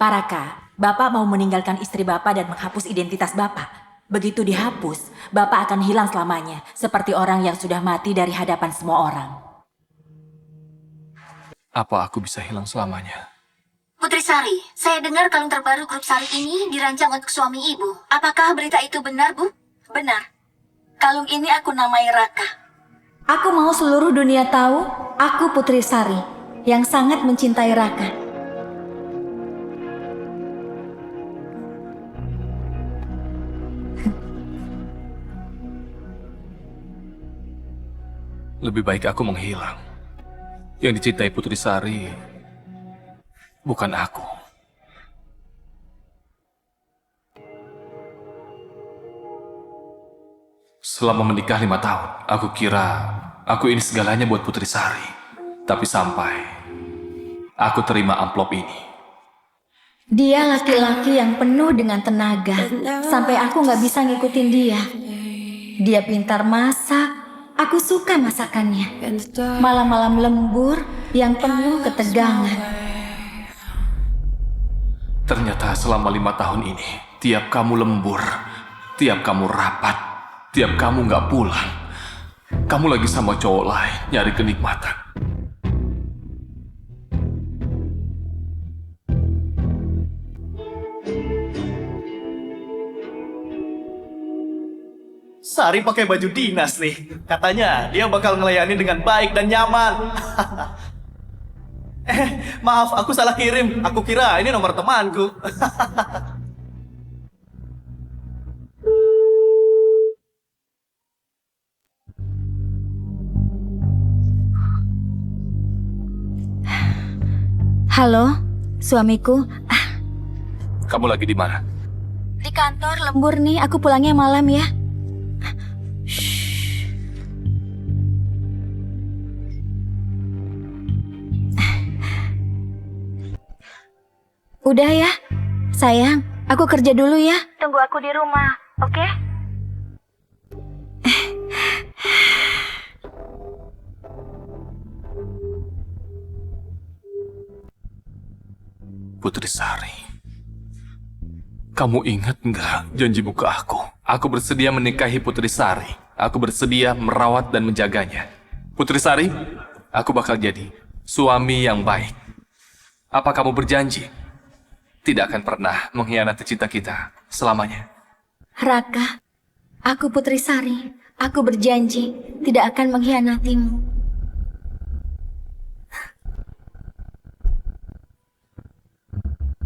Pak Raka, Bapak mau meninggalkan istri Bapak dan menghapus identitas Bapak. Begitu dihapus, Bapak akan hilang selamanya, seperti orang yang sudah mati dari hadapan semua orang. Apa aku bisa hilang selamanya? Putri Sari, saya dengar kalung terbaru grup Sari ini dirancang untuk suami ibu. Apakah berita itu benar, Bu? Benar. Kalung ini aku namai Raka. Aku mau seluruh dunia tahu, aku Putri Sari, yang sangat mencintai Raka. Lebih baik aku menghilang. Yang dicintai Putri Sari bukan aku. Selama menikah 5 tahun, aku kira aku ini segalanya buat Putri Sari. Tapi sampai aku terima amplop ini. Dia laki-laki yang penuh dengan tenaga, sampai aku nggak bisa ngikutin dia. Dia pintar masak, aku suka masakannya. Malam-malam lembur yang penuh ketegangan. Ternyata selama 5 tahun ini, tiap kamu lembur, tiap kamu rapat, tiap kamu nggak pulang, kamu lagi sama cowok lain nyari kenikmatan. Sari pakai baju dinas nih. Katanya dia bakal ngelayani dengan baik dan nyaman. Maaf, aku salah kirim. Aku kira ini nomor temanku. Halo, suamiku. Kamu lagi di mana? Di kantor lembur nih, aku pulangnya malam ya. Udah ya, sayang, aku kerja dulu ya. Tunggu aku di rumah, oke? Putri Sari. Kamu ingat nggak janjimu ke aku? Aku bersedia menikahi Putri Sari. Aku bersedia merawat dan menjaganya. Putri Sari, aku bakal jadi suami yang baik. Apa kamu berjanji? Tidak akan pernah mengkhianati cinta kita selamanya. Raka, aku Putri Sari. Aku berjanji tidak akan mengkhianatimu.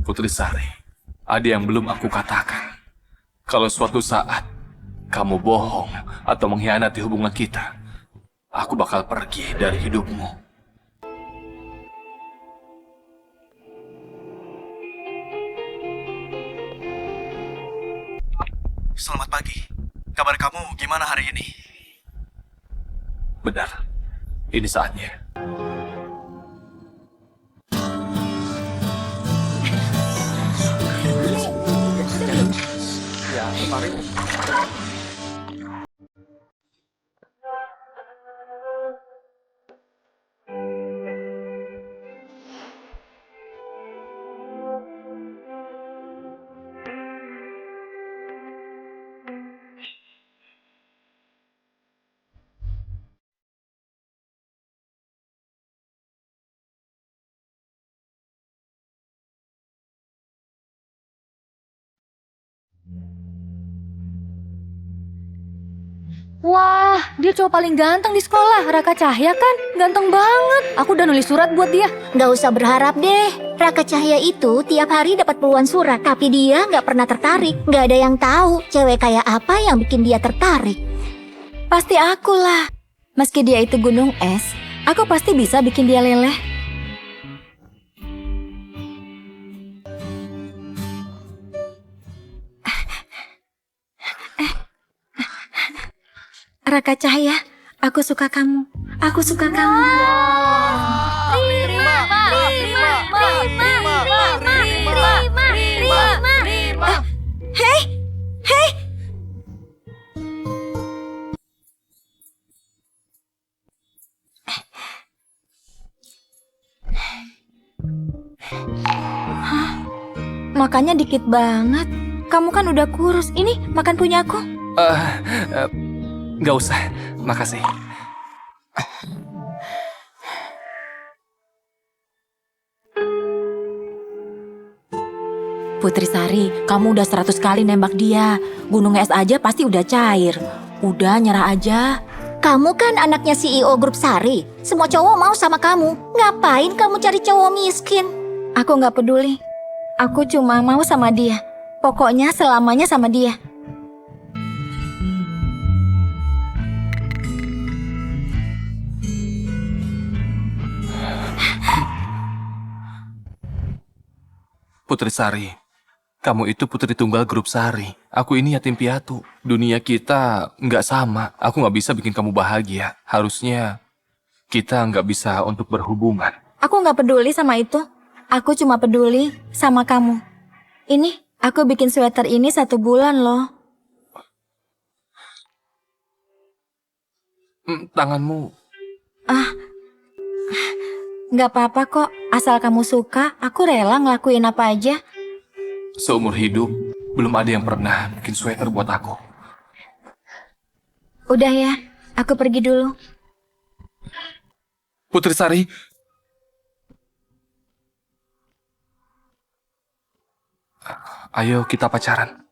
Putri Sari, ada yang belum aku katakan. Kalau suatu saat kamu bohong atau mengkhianati hubungan kita, aku bakal pergi dari hidupmu. Selamat pagi. Kabar kamu gimana hari ini? Benar, ini saatnya. Wah, dia cowok paling ganteng di sekolah. Raka Cahya kan? Ganteng banget. Aku udah nulis surat buat dia. Gak usah berharap deh. Raka Cahya itu tiap hari dapat puluhan surat, tapi dia gak pernah tertarik. Gak ada yang tahu cewek kayak apa yang bikin dia tertarik. Pasti akulah. Meski dia itu gunung es, aku pasti bisa bikin dia leleh. Raka Cahya, aku suka kamu. Aku suka kamu. Hei, hei. Hah? Makannya dikit banget. Kamu kan udah kurus. Ini makan punya aku. Nggak usah, makasih. Putri Sari, kamu udah 100 kali nembak dia. Gunung es aja pasti udah cair. Udah, nyerah aja. Kamu kan anaknya CEO Grup Sari. Semua cowok mau sama kamu. Ngapain kamu cari cowok miskin? Aku nggak peduli. Aku cuma mau sama dia. Pokoknya selamanya sama dia. Putri Sari, kamu itu putri tunggal Grup Sari. Aku ini yatim piatu. Dunia kita nggak sama. Aku nggak bisa bikin kamu bahagia. Harusnya kita nggak bisa untuk berhubungan. Aku nggak peduli sama itu. Aku cuma peduli sama kamu. Ini, aku bikin sweater ini 1 bulan loh. Tanganmu. Nggak apa-apa kok. Asal kamu suka, aku rela ngelakuin apa aja. Seumur hidup, belum ada yang pernah bikin sweater buat aku. Udah ya, aku pergi dulu. Putri Sari. Ayo kita pacaran.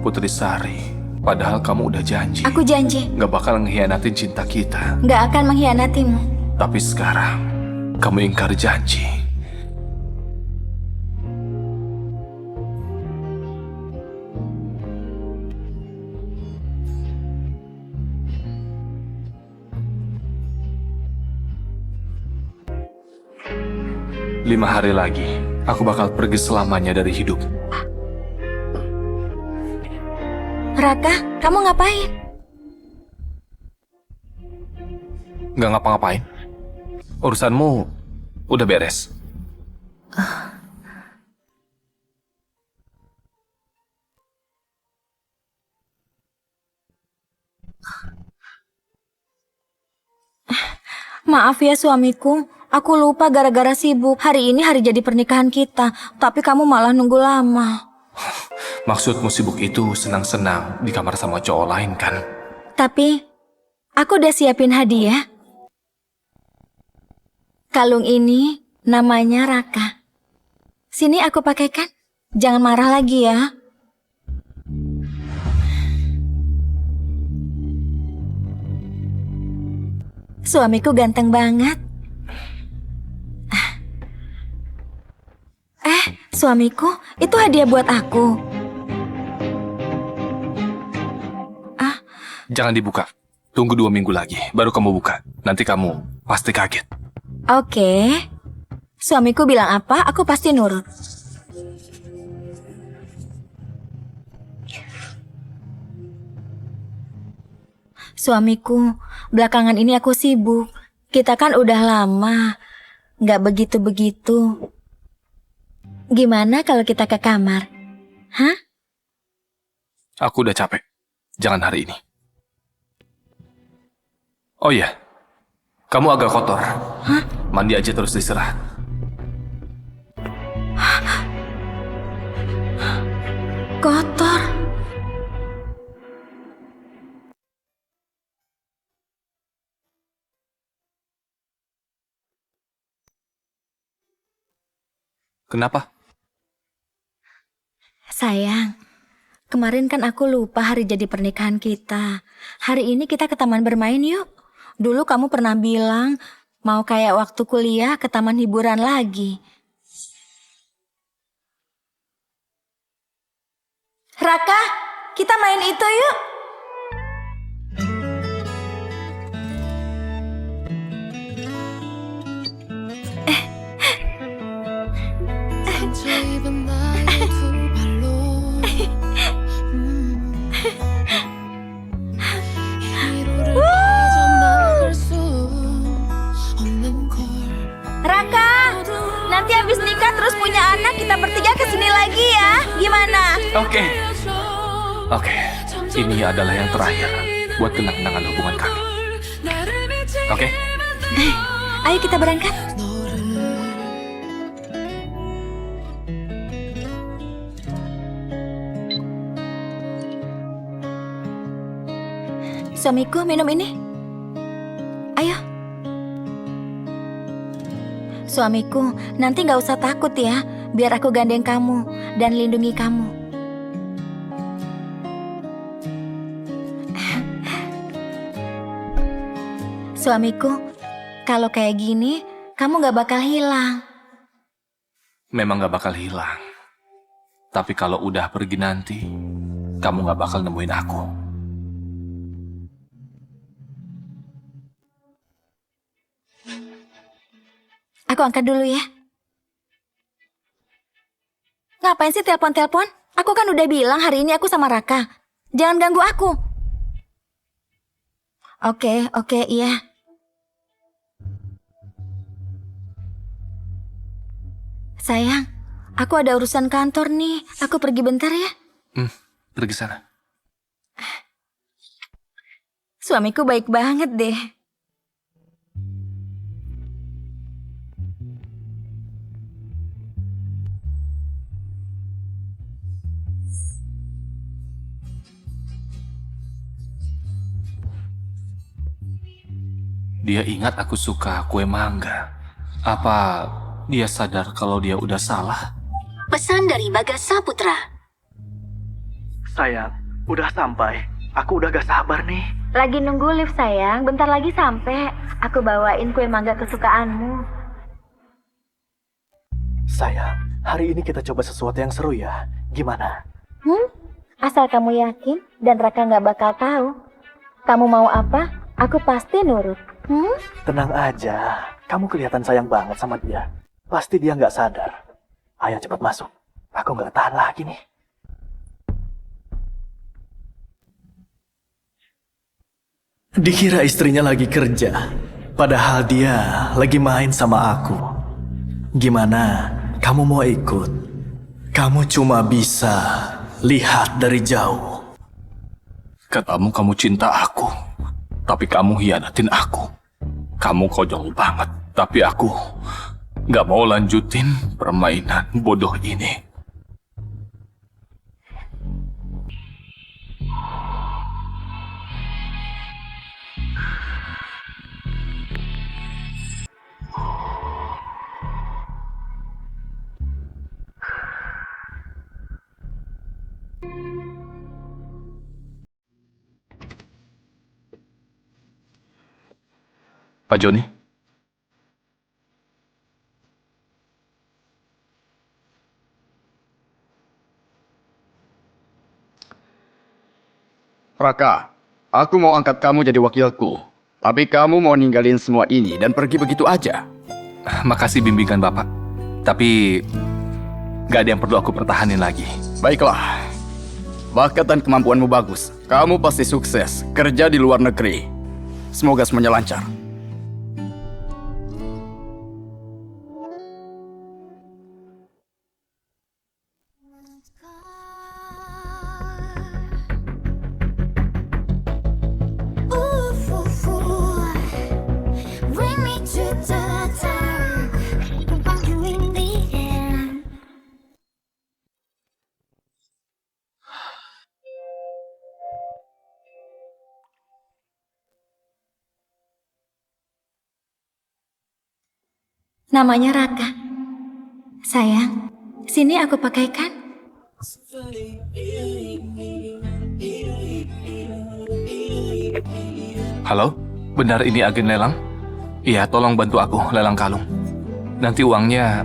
Putri Sari, padahal kamu udah janji Aku janji, gak bakal ngehianatin cinta kita. nggak akan mengkhianatimu. Tapi sekarang, kamu ingkar janji. Lima hari lagi, aku bakal pergi selamanya dari hidup. Raka, kamu ngapain? Gak ngapa-ngapain. Urusanmu udah beres. Maaf ya suamiku, aku lupa gara-gara sibuk. Hari ini hari jadi pernikahan kita, tapi kamu malah nunggu lama. Maksudmu sibuk itu senang-senang di kamar sama cowok lain kan? Tapi, aku udah siapin hadiah. Kalung ini namanya Raka. Sini aku pakaikan. Jangan marah lagi ya. Suamiku ganteng banget. Suamiku, itu hadiah buat aku. Jangan dibuka. Tunggu 2 minggu lagi, baru kamu buka. Nanti kamu pasti kaget. Oke. Suamiku bilang apa, aku pasti nurut. Suamiku, belakangan ini aku sibuk. Kita kan udah lama nggak begitu-begitu. Gimana kalau kita ke kamar? Hah? Aku udah capek. Jangan hari ini. Oh iya, kamu agak kotor. Hah? Mandi aja terus istirahat. Kotor. Kenapa? Sayang, kemarin kan aku lupa hari jadi pernikahan kita. Hari ini kita ke taman bermain yuk. Dulu kamu pernah bilang mau kayak waktu kuliah ke taman hiburan lagi. Raka, kita main itu yuk. 입은 나의 두 발로 위로를 빠져나갈 수 없는 걸 Raka, Raka. Nanti habis nikah terus punya anak, kita bertiga kesini lagi ya. Gimana? Oke. Oke, ini adalah yang terakhir buat kenang-kenangan hubungan kami. Oke? Ayo kita berangkat. Suamiku minum ini. Ayo. Suamiku, nanti nggak usah takut ya. Biar aku gandeng kamu dan lindungi kamu. Suamiku, kalau kayak gini, kamu nggak bakal hilang. Memang gak bakal hilang. Tapi kalau udah pergi nanti, kamu gak bakal nemuin aku. Aku angkat dulu ya. Ngapain sih telepon-telepon? Aku kan udah bilang hari ini aku sama Raka. Jangan ganggu aku. Oke, iya. Sayang, aku ada urusan kantor nih. Aku pergi bentar ya. Pergi sana. Suamiku baik banget deh. Dia ingat aku suka kue mangga. Apa dia sadar kalau dia udah salah? Pesan dari Bagas Saputra. Sayang, udah sampai. Aku udah gak sabar nih. Lagi nunggu lift sayang, bentar lagi sampai. Aku bawain kue mangga kesukaanmu. Sayang, hari ini kita coba sesuatu yang seru ya. Gimana? Asal kamu yakin dan Raka nggak bakal tahu. Kamu mau apa, aku pasti nurut. Tenang aja. Kamu kelihatan sayang banget sama dia. Pasti dia nggak sadar. Ayo cepat masuk. Aku nggak tahan lagi nih. Dikira istrinya lagi kerja, padahal dia lagi main sama aku. Gimana? Kamu mau ikut? Kamu cuma bisa lihat dari jauh. Katamu kamu cinta aku, tapi kamu hianatin aku. Kamu konyol banget, tapi aku gak mau lanjutin permainan bodoh ini. Pak Joni? Raka, aku mau angkat kamu jadi wakilku. Tapi kamu mau ninggalin semua ini dan pergi begitu aja. Makasih bimbingan Bapak. Tapi gak ada yang perlu aku pertahanin lagi. Baiklah. Bakat dan kemampuanmu bagus. Kamu pasti sukses kerja di luar negeri. Semoga semuanya lancar. Bring me to the top. I want you in the end. Namanya Raka. Sayang, sini aku pakaikan. Halo? Benar ini agen lelang? Iya, tolong bantu aku lelang kalung. Nanti uangnya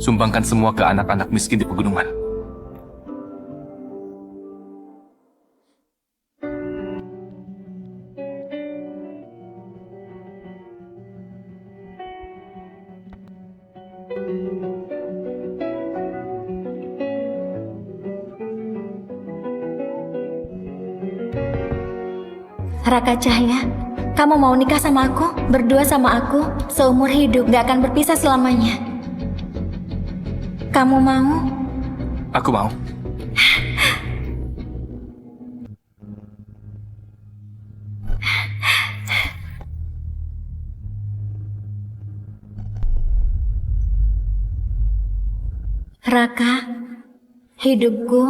sumbangkan semua ke anak-anak miskin di pegunungan. Raka Cahya, Kamu mau nikah sama aku? Berdua sama aku, seumur hidup, gak akan berpisah selamanya. Kamu mau? Aku mau. Raka, hidupku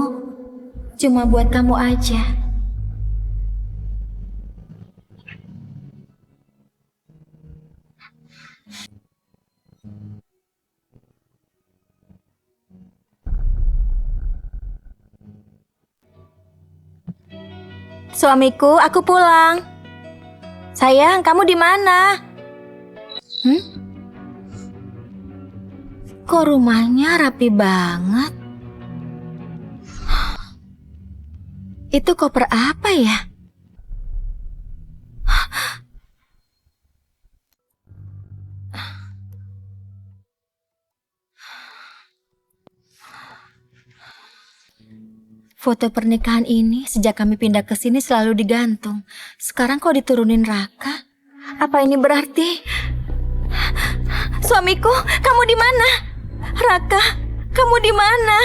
cuma buat kamu aja. Suamiku, aku pulang. Sayang, kamu di mana? Kok rumahnya rapi banget? Itu koper apa ya? Foto pernikahan ini sejak kami pindah ke sini selalu digantung. Sekarang kok diturunin Raka? Apa ini berarti? Suamiku, kamu di mana? Raka, kamu di mana?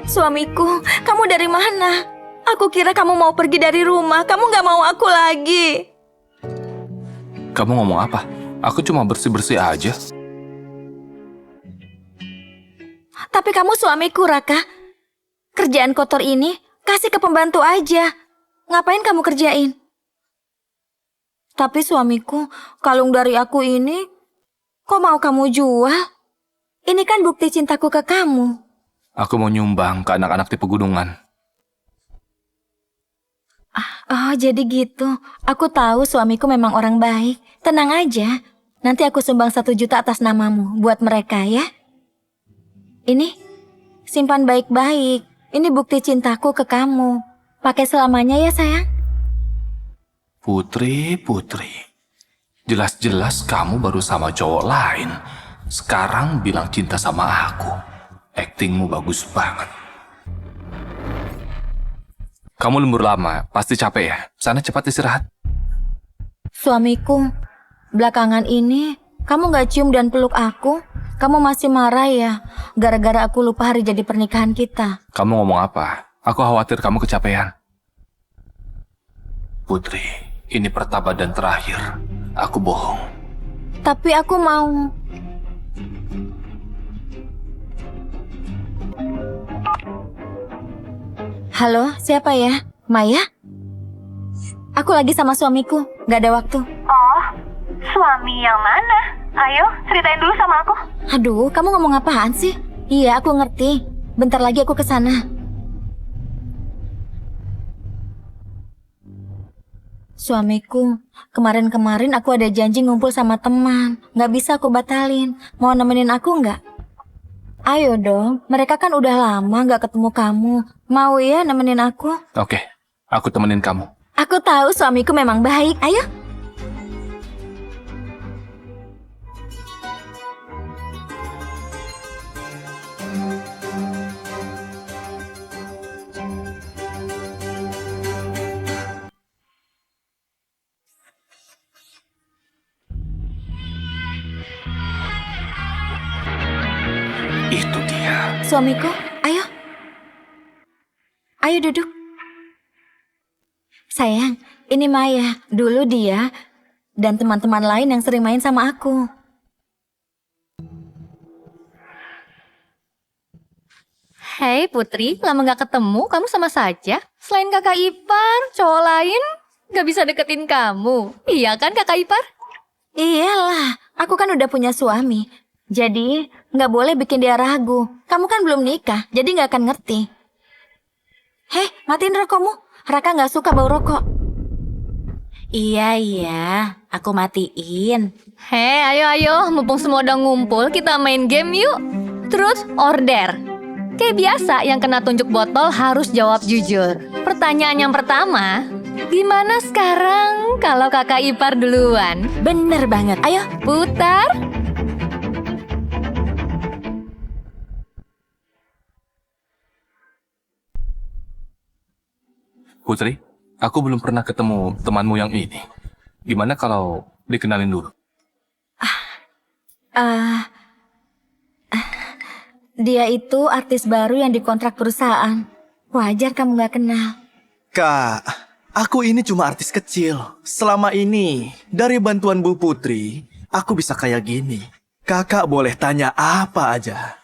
Suamiku, kamu dari mana? Aku kira kamu mau pergi dari rumah. Kamu gak mau aku lagi. Kamu ngomong apa? Aku cuma bersih-bersih aja. Tapi kamu suamiku, Raka. Kerjaan kotor ini kasih ke pembantu aja. Ngapain kamu kerjain? Tapi suamiku, kalung dari aku ini kok mau kamu jual? Ini kan bukti cintaku ke kamu. Aku mau nyumbang ke anak-anak di pegunungan. Oh, jadi gitu. Aku tahu suamiku memang orang baik. Tenang aja. Nanti aku sumbang 1 juta atas namamu buat mereka ya. Ini, simpan baik-baik. Ini bukti cintaku ke kamu. Pakai selamanya ya sayang. Putri. Jelas-jelas kamu baru sama cowok lain. Sekarang bilang cinta sama aku. Aktingmu bagus banget. Kamu lembur lama, pasti capek ya? Sana cepat istirahat. Suamiku, belakangan ini kamu gak cium dan peluk aku. Kamu masih marah ya? Gara-gara aku lupa hari jadi pernikahan kita. Kamu ngomong apa? Aku khawatir kamu kecapean. Putri, ini pertama dan terakhir. Aku bohong. Tapi aku mau. Halo, siapa ya? Maya? Aku lagi sama suamiku, gak ada waktu. Oh, suami yang mana? Ayo, ceritain dulu sama aku. Aduh, kamu ngomong apaan sih? Iya, aku ngerti. Bentar lagi aku kesana. Suamiku, kemarin-kemarin aku ada janji ngumpul sama teman. Gak bisa aku batalin. Mau nemenin aku nggak? Ayo dong, mereka kan udah lama gak ketemu kamu. Mau ya nemenin aku? Oke, aku temenin kamu. Aku tahu suamiku memang baik. Ayo. Itu dia. Suamiku, ayo. Ayo duduk. Sayang, ini Maya. Dulu dia dan teman-teman lain yang sering main sama aku. Hei Putri, lama gak ketemu, kamu sama saja. Selain kakak ipar, cowok lain gak bisa deketin kamu. Iya kan kakak ipar? Iyalah, aku kan udah punya suami. Jadi, nggak boleh bikin dia ragu. Kamu kan belum nikah, jadi nggak akan ngerti. Hei, matiin rokokmu. Raka nggak suka bau rokok. Iya, aku matiin. Hei, ayo, mumpung semua udah ngumpul, kita main game yuk. Terus order. Kayak biasa yang kena tunjuk botol harus jawab jujur. Pertanyaan yang pertama, gimana sekarang kalau kakak ipar duluan? Bener banget. Ayo, Putar. Putri, aku belum pernah ketemu temanmu yang ini. Gimana kalau dikenalin dulu? Dia itu artis baru yang dikontrak perusahaan. Wajar kamu gak kenal. Kak, aku ini cuma artis kecil. Selama ini, dari bantuan Bu Putri, aku bisa kayak gini. Kakak boleh tanya apa aja.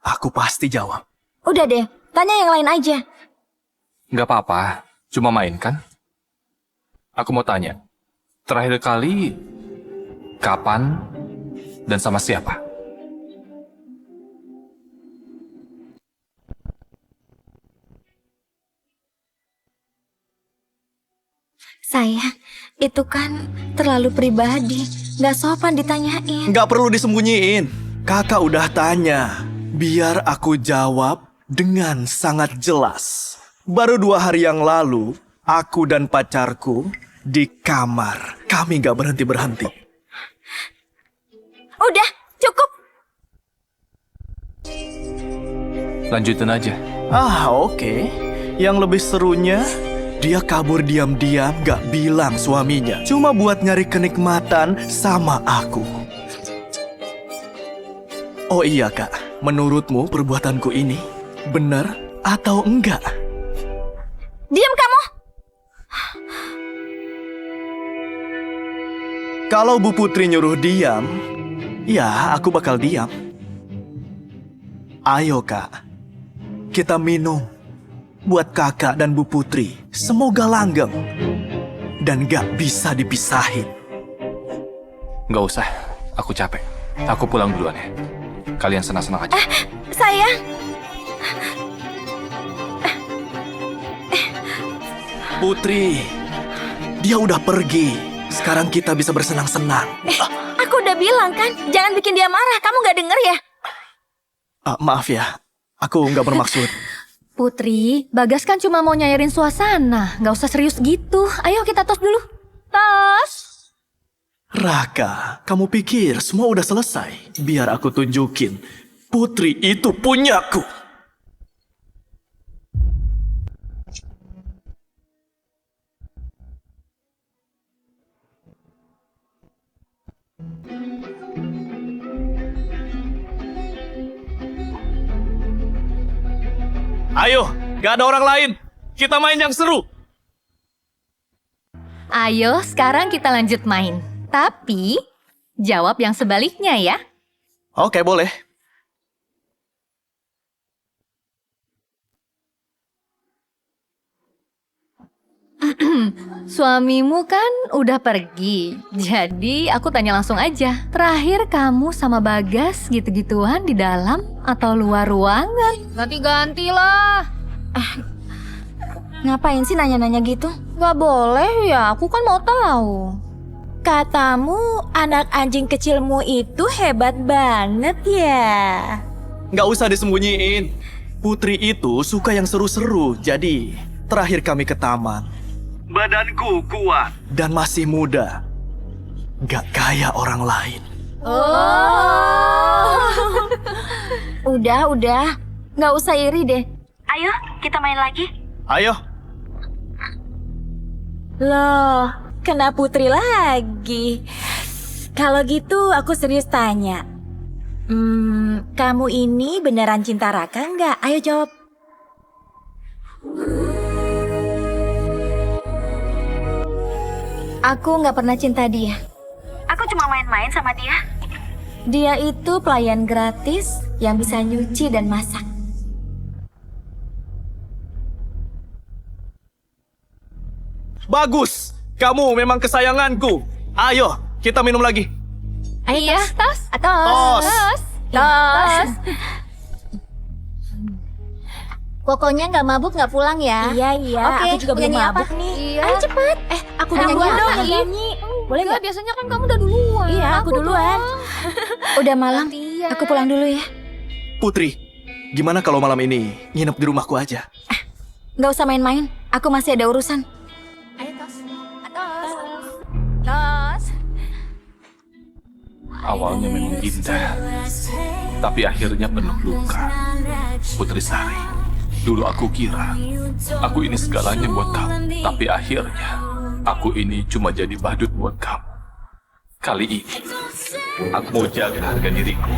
Aku pasti jawab. Udah deh, tanya yang lain aja. Nggak apa-apa, cuma main kan? Aku mau tanya, terakhir kali kapan dan sama siapa? Sayang, itu kan terlalu pribadi. Gak sopan ditanyain. Nggak perlu disembunyiin. Kakak udah tanya. Biar aku jawab dengan sangat jelas. Baru 2 hari yang lalu, aku dan pacarku di kamar. Kami nggak berhenti-berhenti. Udah, cukup. Lanjutin aja. Oke. Yang lebih serunya, dia kabur diam-diam gak bilang suaminya. Cuma buat nyari kenikmatan sama aku. Oh iya kak, menurutmu perbuatanku ini benar atau enggak? Diam kamu. Kalau Bu Putri nyuruh diam, ya aku bakal diam. Ayo kak, kita minum. Buat kakak dan Bu Putri, semoga langgeng. Dan gak bisa dipisahin. Nggak usah, aku capek. Aku pulang duluan ya. Kalian senang-senang aja. Sayang. Putri, dia udah pergi. Sekarang kita bisa bersenang-senang. Aku udah bilang kan, jangan bikin dia marah. Kamu gak denger ya? Maaf ya, aku nggak bermaksud. Putri, Bagas kan cuma mau nyairin suasana. Nggak usah serius gitu. Ayo kita tos dulu. Tos. Raka, kamu pikir semua udah selesai? Biar aku tunjukin, Putri itu punyaku. Ayo, gak ada orang lain. Kita main yang seru. Ayo sekarang kita lanjut main. Tapi, jawab yang sebaliknya ya. Oke, boleh. Suamimu kan udah pergi. Jadi aku tanya langsung aja. Terakhir kamu sama Bagas gitu-gituan di dalam atau luar ruangan? Ganti-ganti lah. Ngapain sih nanya-nanya gitu? Gak boleh ya, aku kan mau tahu. katamu anak anjing kecilmu itu hebat banget ya. Gak usah disembunyiin. Putri itu suka yang seru-seru. Jadi, terakhir kami ke taman. Badanku kuat dan masih muda. Gak kayak orang lain. Udah. Nggak usah iri deh. Ayo, kita main lagi. Ayo. Loh, kena Putri lagi. Kalau gitu aku serius tanya. Kamu ini beneran cinta Raka nggak? Ayo jawab. Aku nggak pernah cinta dia. Aku cuma main-main sama dia. Dia itu pelayan gratis yang bisa nyuci dan masak. Bagus. Kamu memang kesayanganku. Ayo, kita minum lagi. Iya, tos. Tos. Tos. Pokoknya nggak mabuk nggak pulang ya. Iya. Oke, Aku juga belum nyanyi apa? mabuk nih. Iya. Ayo cepet. Aku Nyanyi duluan apa? dong nyanyi. Boleh Enggak, nggak? biasanya kan kamu udah duluan. Iya, aku duluan. Udah malam, Gantian. aku pulang dulu ya. Putri, Gimana kalau malam ini nginep di rumahku aja? Nggak usah main-main, aku masih ada urusan. Ayo, Tos. Tos. Tos. Awalnya memang indah, tapi akhirnya penuh luka. Putri Sari, dulu aku kira aku ini segalanya buat kamu, tapi akhirnya aku ini cuma jadi badut buat kamu. Kali ini, aku mau jaga harga diriku.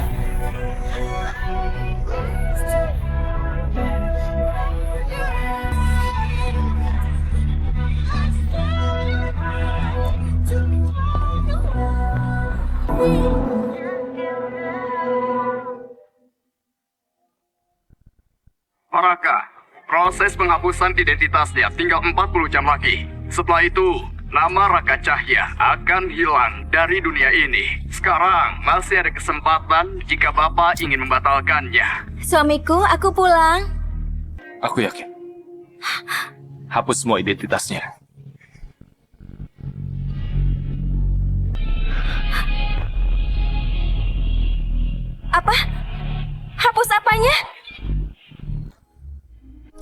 Raka, proses penghapusan identitasnya tinggal 40 jam lagi. Setelah itu, nama Raka Cahya akan hilang dari dunia ini. Sekarang masih ada kesempatan jika Bapak ingin membatalkannya. Suamiku, aku pulang. Aku yakin. Hapus semua identitasnya. Apa? Hapus apanya?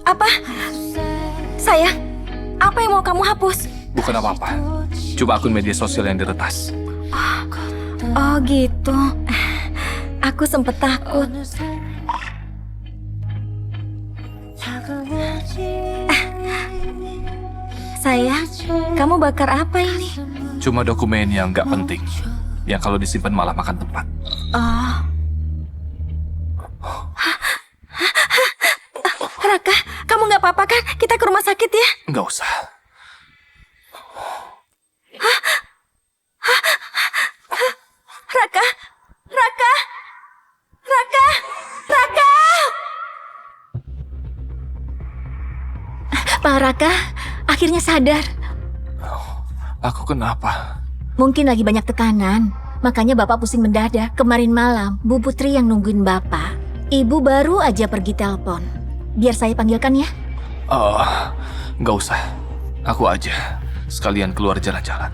Apa? Sayang, apa yang mau kamu hapus? Bukan apa-apa. Cuma akun media sosial yang diretas. Oh gitu. Aku sempet takut. Sayang, kamu bakar apa ini? Cuma dokumen yang nggak penting. Yang kalau disimpan malah makan tempat. Oh. Raka, kamu nggak apa-apa kan? Kita ke rumah sakit ya? Nggak usah. Raka, Raka, Raka, Raka. Pak Raka, akhirnya sadar. Aku kenapa? Mungkin lagi banyak tekanan. Makanya Bapak pusing mendadak. Kemarin malam, Bu Putri yang nungguin Bapak. Ibu baru aja pergi telepon. Biar saya panggilkan ya. Nggak usah. Aku aja. Sekalian keluar jalan-jalan.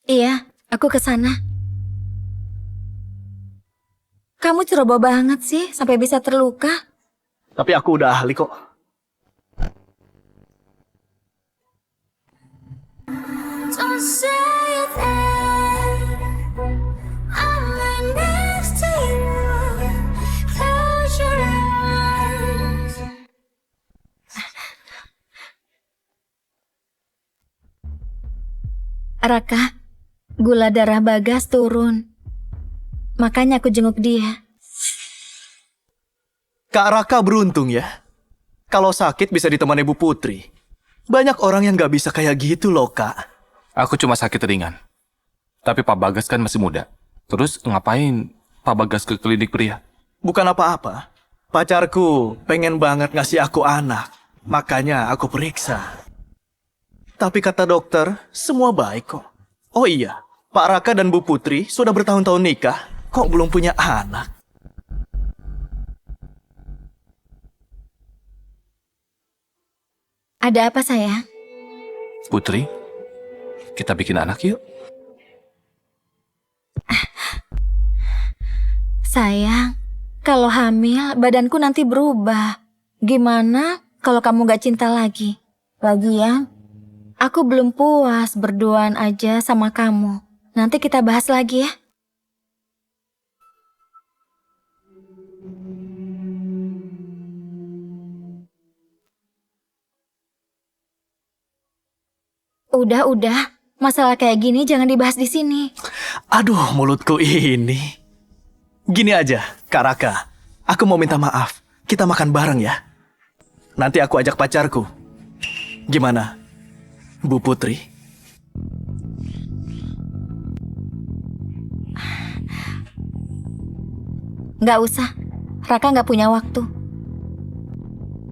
Iya, aku ke sana. Kamu ceroboh banget sih, sampai bisa terluka. Tapi aku udah ahli kok. Don't say it then. I'm right next to you. Close your eyes. Raka, gula darah Bagas turun. Makanya aku jenguk dia. Kak Raka beruntung ya. Kalau sakit bisa ditemani Bu Putri. Banyak orang yang gak bisa kayak gitu loh, Kak. Aku cuma sakit ringan. Tapi Pak Bagas kan masih muda. Terus ngapain Pak Bagas ke klinik pria? Bukan apa-apa. Pacarku pengen banget ngasih aku anak. Makanya aku periksa. Tapi kata dokter, semua baik kok. Oh iya, Pak Raka dan Bu Putri sudah bertahun-tahun nikah. Kok belum punya anak? Ada apa sayang? Putri, kita bikin anak yuk. Sayang, kalau hamil badanku nanti berubah. Gimana kalau kamu gak cinta lagi? Lagian, aku belum puas berduaan aja sama kamu. Nanti kita bahas lagi ya. Udah. Masalah kayak gini jangan dibahas di sini. Aduh, mulutku ini. Gini aja, Kak Raka. Aku mau minta maaf. Kita makan bareng ya. Nanti aku ajak pacarku. Gimana, Bu Putri? Nggak usah. Raka nggak punya waktu.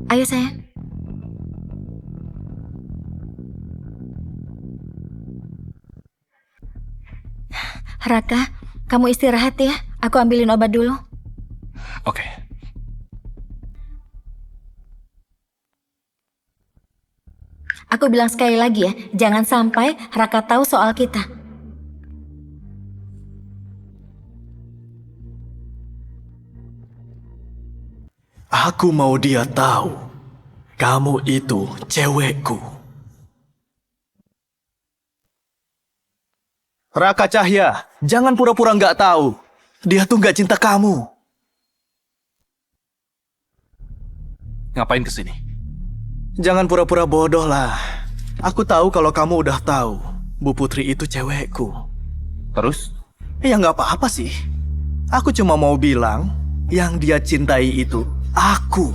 Ayo sayang. Raka, kamu istirahat ya. Aku ambilin obat dulu. Oke. Aku bilang sekali lagi ya, jangan sampai Raka tahu soal kita. Aku mau dia tahu. Kamu itu cewekku. Raka Cahya, jangan pura-pura nggak tahu. Dia tuh nggak cinta kamu. Ngapain kesini? Jangan pura-pura bodoh lah. Aku tahu kalau kamu udah tahu. Bu Putri itu cewekku. Terus? Ya nggak apa-apa sih. Aku cuma mau bilang, yang dia cintai itu aku.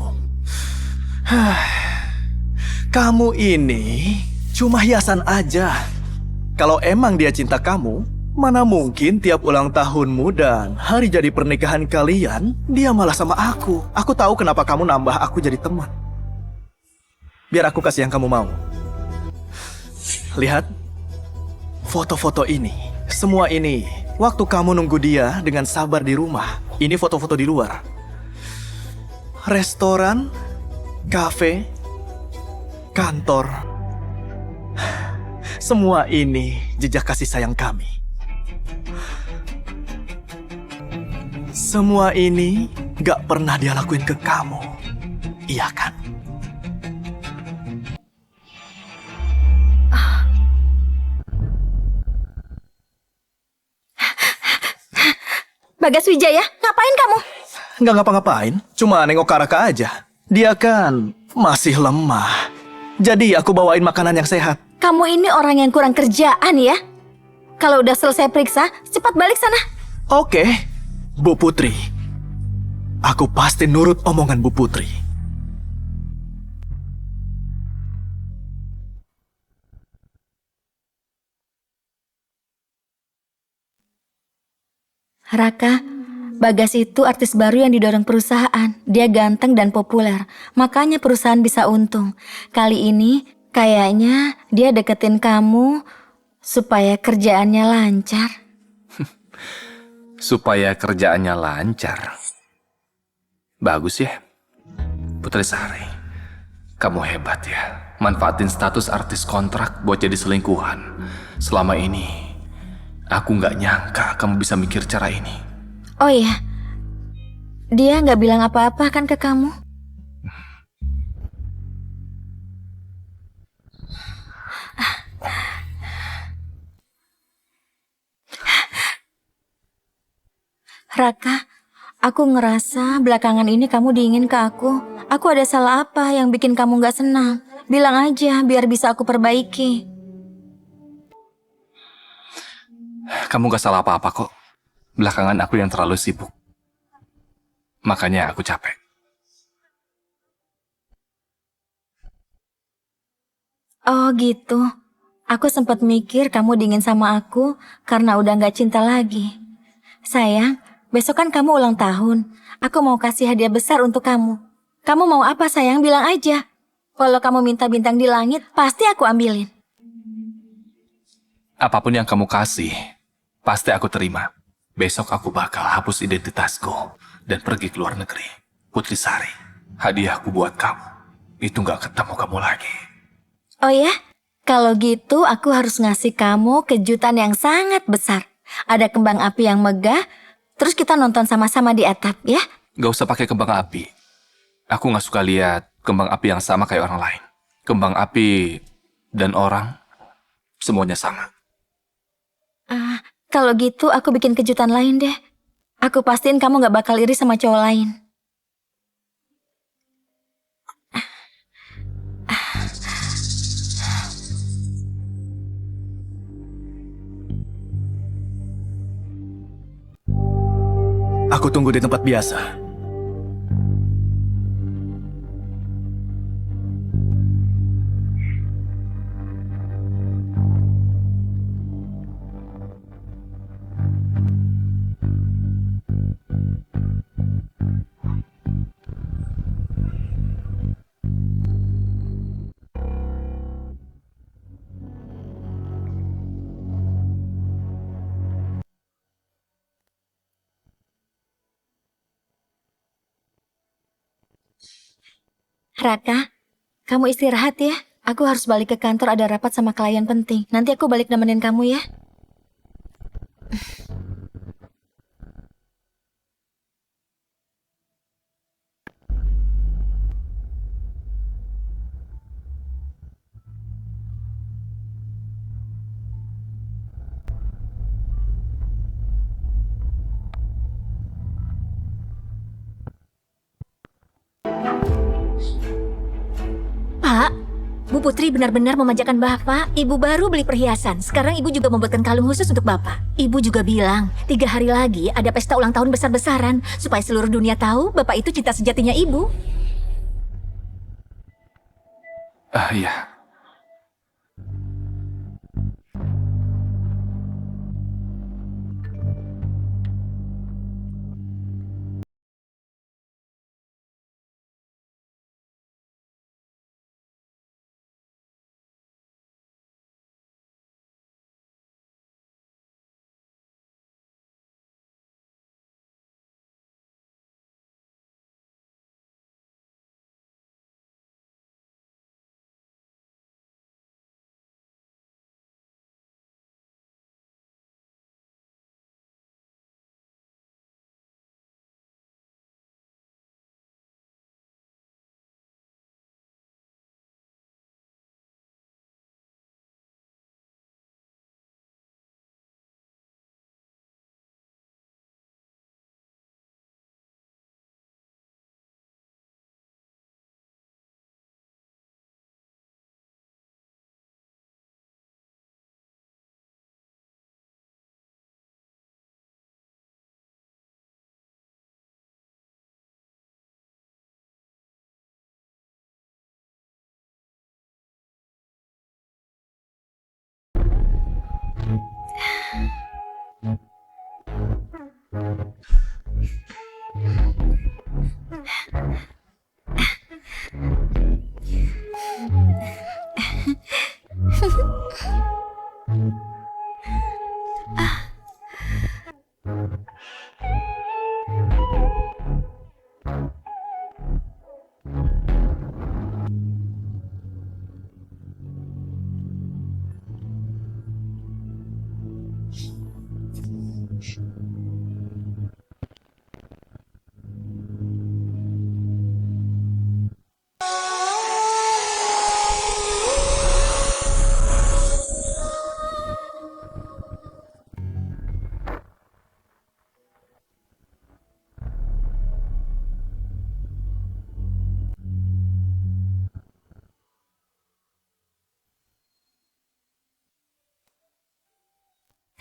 Kamu ini cuma hiasan aja. Kalau emang dia cinta kamu, mana mungkin tiap ulang tahunmu dan hari jadi pernikahan kalian, dia malah sama aku. Aku tahu kenapa kamu nambah aku jadi teman. Biar aku kasih yang kamu mau. Lihat, foto-foto ini, semua ini, waktu kamu nunggu dia dengan sabar di rumah. Ini foto-foto di luar. Restoran, kafe, kantor. Semua ini jejak kasih sayang kami. Semua ini gak pernah dia lakuin ke kamu. Iya kan? Bagas Wijaya, ngapain kamu? Nggak ngapa-ngapain, cuma nengok ke Raka aja. Dia kan masih lemah. Jadi aku bawain makanan yang sehat. Kamu ini orang yang kurang kerjaan ya. Kalau udah selesai periksa, cepat balik sana. Oke, Bu Putri. Aku pasti nurut omongan Bu Putri. Raka, Bagas itu artis baru yang didorong perusahaan. Dia ganteng dan populer, makanya perusahaan bisa untung. Kali ini kayaknya dia deketin kamu supaya kerjaannya lancar. Supaya kerjaannya lancar. Bagus ya, Putri Sari. Kamu hebat ya, manfaatin status artis kontrak buat jadi selingkuhan. Selama ini, aku nggak nyangka kamu bisa mikir cara ini. Oh iya, dia nggak bilang apa-apa kan ke kamu? Raka, aku ngerasa belakangan ini kamu dingin ke aku. Aku ada salah apa yang bikin kamu nggak senang? Bilang aja biar bisa aku perbaiki. Kamu gak salah apa-apa kok. Belakangan aku yang terlalu sibuk. Makanya aku capek. Oh gitu. Aku sempat mikir kamu dingin sama aku karena udah nggak cinta lagi. Sayang, besok kan kamu ulang tahun. Aku mau kasih hadiah besar untuk kamu. Kamu mau apa sayang? Bilang aja. Kalau kamu minta bintang di langit, pasti aku ambilin. Apapun yang kamu kasih, pasti aku terima. Besok aku bakal hapus identitasku dan pergi ke luar negeri. Putri Sari, hadiahku buat kamu. Itu gak ketemu kamu lagi. Oh ya? Kalau gitu aku harus ngasih kamu kejutan yang sangat besar. Ada kembang api yang megah, terus kita nonton sama-sama di atap ya? Gak usah pakai kembang api. Aku gak suka lihat kembang api yang sama kayak orang lain. Kembang api dan orang, semuanya sama. Kalau gitu aku bikin kejutan lain deh. Aku pastiin kamu gak bakal iri sama cowok lain. Aku tunggu di tempat biasa. Raka, kamu istirahat ya. Aku harus balik ke kantor, ada rapat sama klien penting. Nanti aku balik nemenin kamu ya. Pak, Bu Putri benar-benar memanjakan Bapak. Ibu baru beli perhiasan. Sekarang Ibu juga membuatkan kalung khusus untuk Bapak. Ibu juga bilang, 3 hari lagi ada pesta ulang tahun besar-besaran. Supaya seluruh dunia tahu Bapak itu cinta sejatinya Ibu. Iya.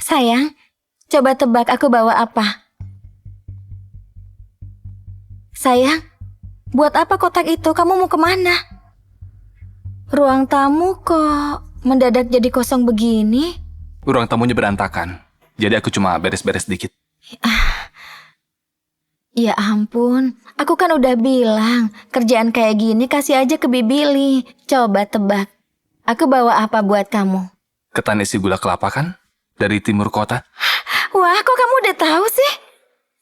Sayang, coba tebak aku bawa apa? Sayang, buat apa kotak itu? Kamu mau kemana? Ruang tamu kok mendadak jadi kosong begini? Ruang tamunya berantakan. Jadi aku cuma beres-beres dikit. Ya ampun, aku kan udah bilang, kerjaan kayak gini kasih aja ke Bibili. Coba tebak, aku bawa apa buat kamu? Ketan isi gula kelapa kan? Dari timur kota. Wah, kok kamu udah tahu sih?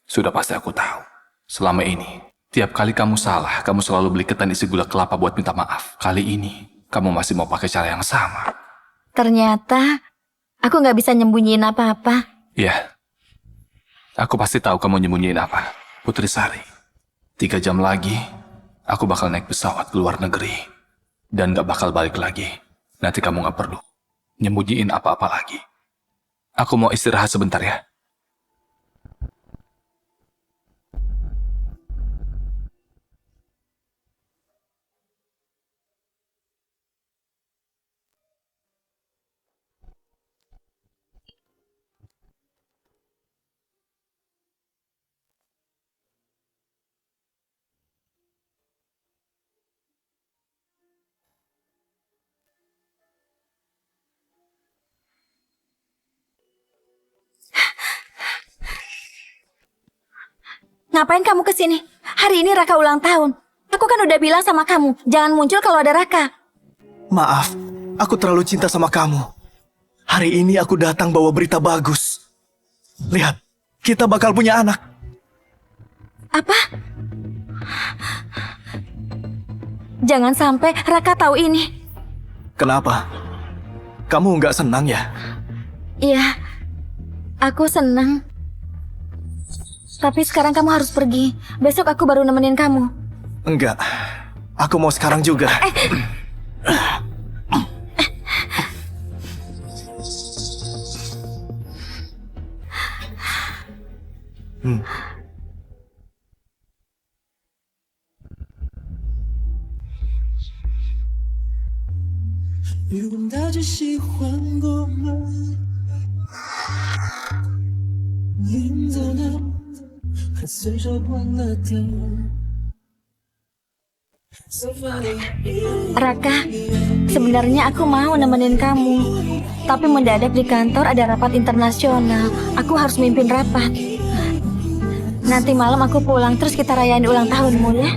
Sudah pasti aku tahu. Selama ini, tiap kali kamu salah, kamu selalu beli ketan isi gula kelapa buat minta maaf. Kali ini, kamu masih mau pakai cara yang sama. Ternyata, aku nggak bisa nyembunyiin apa-apa. Iya. Aku pasti tahu kamu nyembunyiin apa. Putri Sari, 3 jam lagi, aku bakal naik pesawat ke luar negeri. Dan gak bakal balik lagi. Nanti kamu gak perlu nyembunyiin apa-apa lagi. Aku mau istirahat sebentar ya. Ngapain kamu kesini? Hari ini Raka ulang tahun. Aku kan udah bilang sama kamu, jangan muncul kalau ada Raka. Maaf, aku terlalu cinta sama kamu. Hari ini aku datang bawa berita bagus. Lihat, kita bakal punya anak. Apa? Jangan sampai Raka tahu ini. Kenapa? Kamu nggak senang ya? Iya, aku senang. Tapi sekarang kamu harus pergi. Besok aku baru nemenin kamu. Enggak. Aku mau sekarang juga. Raka, sebenarnya aku mau nemenin kamu. Tapi mendadak di kantor ada rapat internasional. Aku harus mimpin rapat. Nanti malam aku pulang, terus kita rayain ulang tahunmu ya.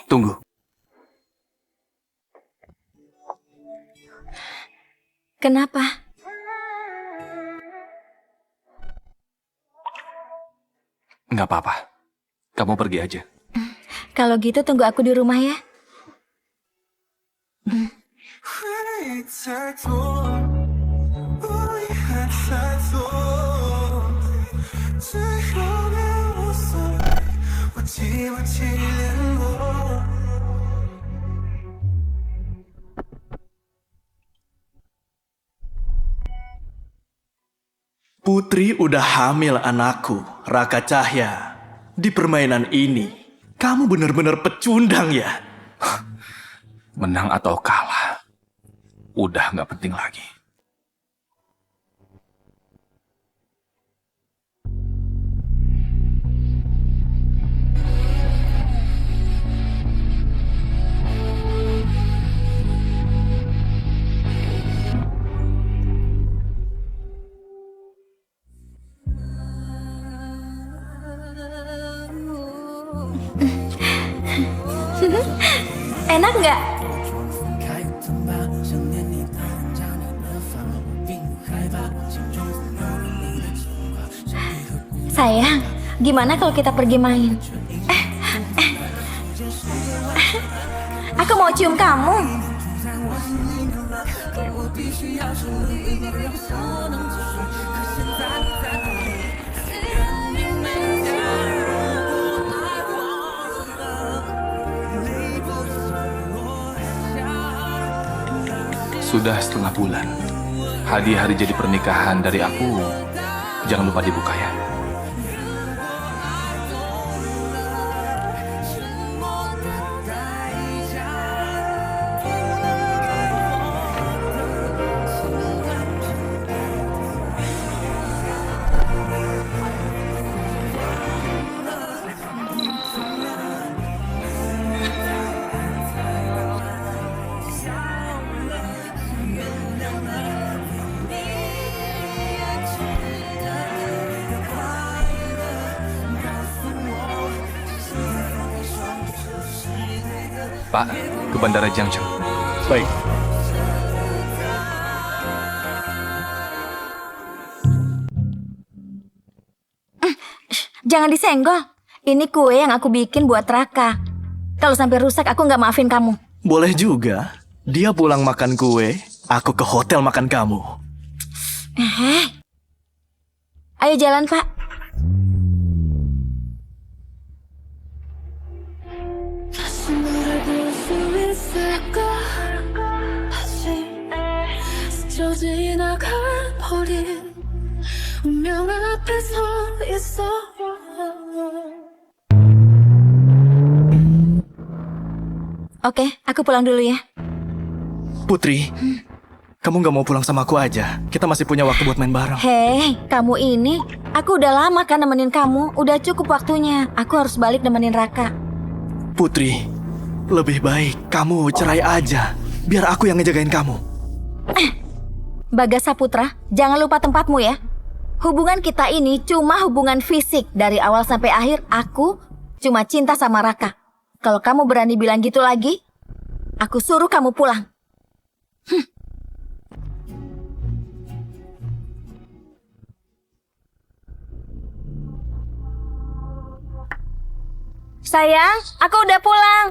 Tunggu. Kenapa? Nggak apa-apa. Kamu pergi aja. Kalau gitu tunggu aku di rumah ya. Putri udah hamil anakku, Raka Cahya. Di permainan ini, kamu benar-benar pecundang ya? Menang atau kalah, udah nggak penting lagi. Enak nggak? Sayang, gimana kalau kita pergi main? Aku mau cium kamu. Sudah setengah bulan. Hadiah hari jadi pernikahan dari aku, jangan lupa dibuka ya. Pak, ke Bandara Junction. Baik. Jangan disenggol. Ini kue yang aku bikin buat Raka. Kalau sampai rusak, aku nggak maafin kamu. Boleh juga. Dia pulang makan kue, aku ke hotel makan kamu. Ayo jalan, Pak. Oke, aku pulang dulu ya. Putri, kamu nggak mau pulang sama aku aja? Kita masih punya waktu buat main bareng. Hei, kamu ini, aku udah lama kan nemenin kamu. Udah cukup waktunya. Aku harus balik nemenin Raka. Putri, lebih baik kamu cerai aja. Biar aku yang ngejagain kamu. Bagas Saputra, jangan lupa tempatmu ya. Hubungan kita ini cuma hubungan fisik. Dari awal sampai akhir, aku cuma cinta sama Raka. Kalau kamu berani bilang gitu lagi, aku suruh kamu pulang. Sayang, aku udah pulang.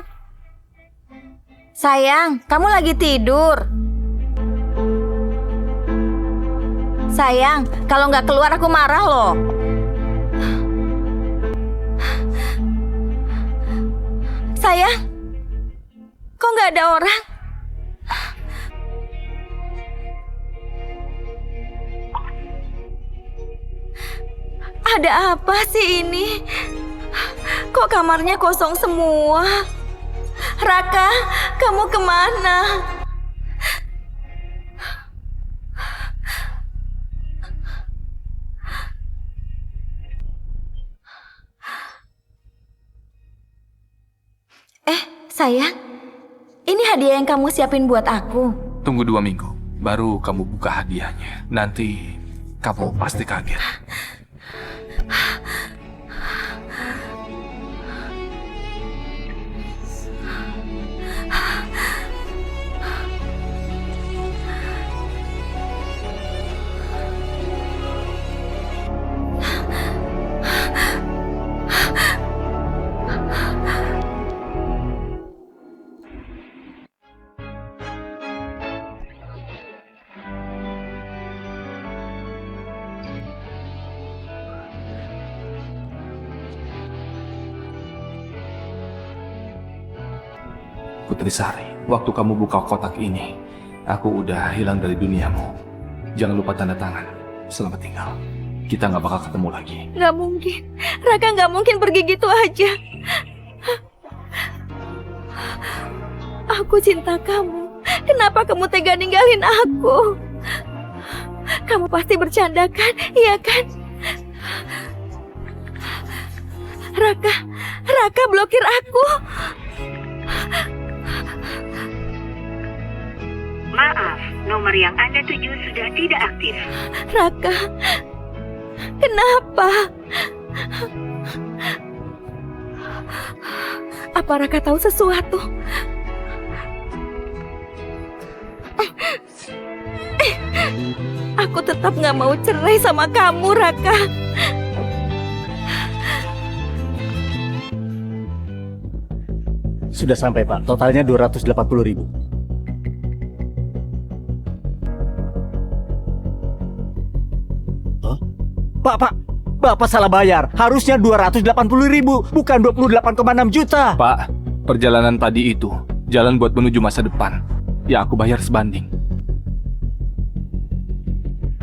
Sayang, kamu lagi tidur. Sayang, kalau nggak keluar aku marah loh. Sayang, kok nggak ada orang? Ada apa sih ini? Kok kamarnya kosong semua? Raka, kamu kemana? Sayang, ini hadiah yang kamu siapin buat aku. Tunggu 2 minggu, baru kamu buka hadiahnya. Nanti kamu pasti kaget. Putri Sari, waktu kamu buka kotak ini, aku udah hilang dari duniamu. Jangan lupa tanda tangan. Selamat tinggal. Kita nggak bakal ketemu lagi. Nggak mungkin, Raka nggak mungkin pergi gitu aja. Aku cinta kamu. Kenapa kamu tega ninggalin aku? Kamu pasti bercanda kan? Iya kan? Raka blokir aku. Maaf, nomor yang Anda tuju sudah tidak aktif. Raka, kenapa? Apa Raka tahu sesuatu? Aku tetap nggak mau cerai sama kamu, Raka. Sudah sampai, Pak. Totalnya 280.000. Pak, Bapak salah bayar. Harusnya 280.000, bukan 28,6 juta. Pak, perjalanan tadi itu jalan buat menuju masa depan. Ya aku bayar sebanding.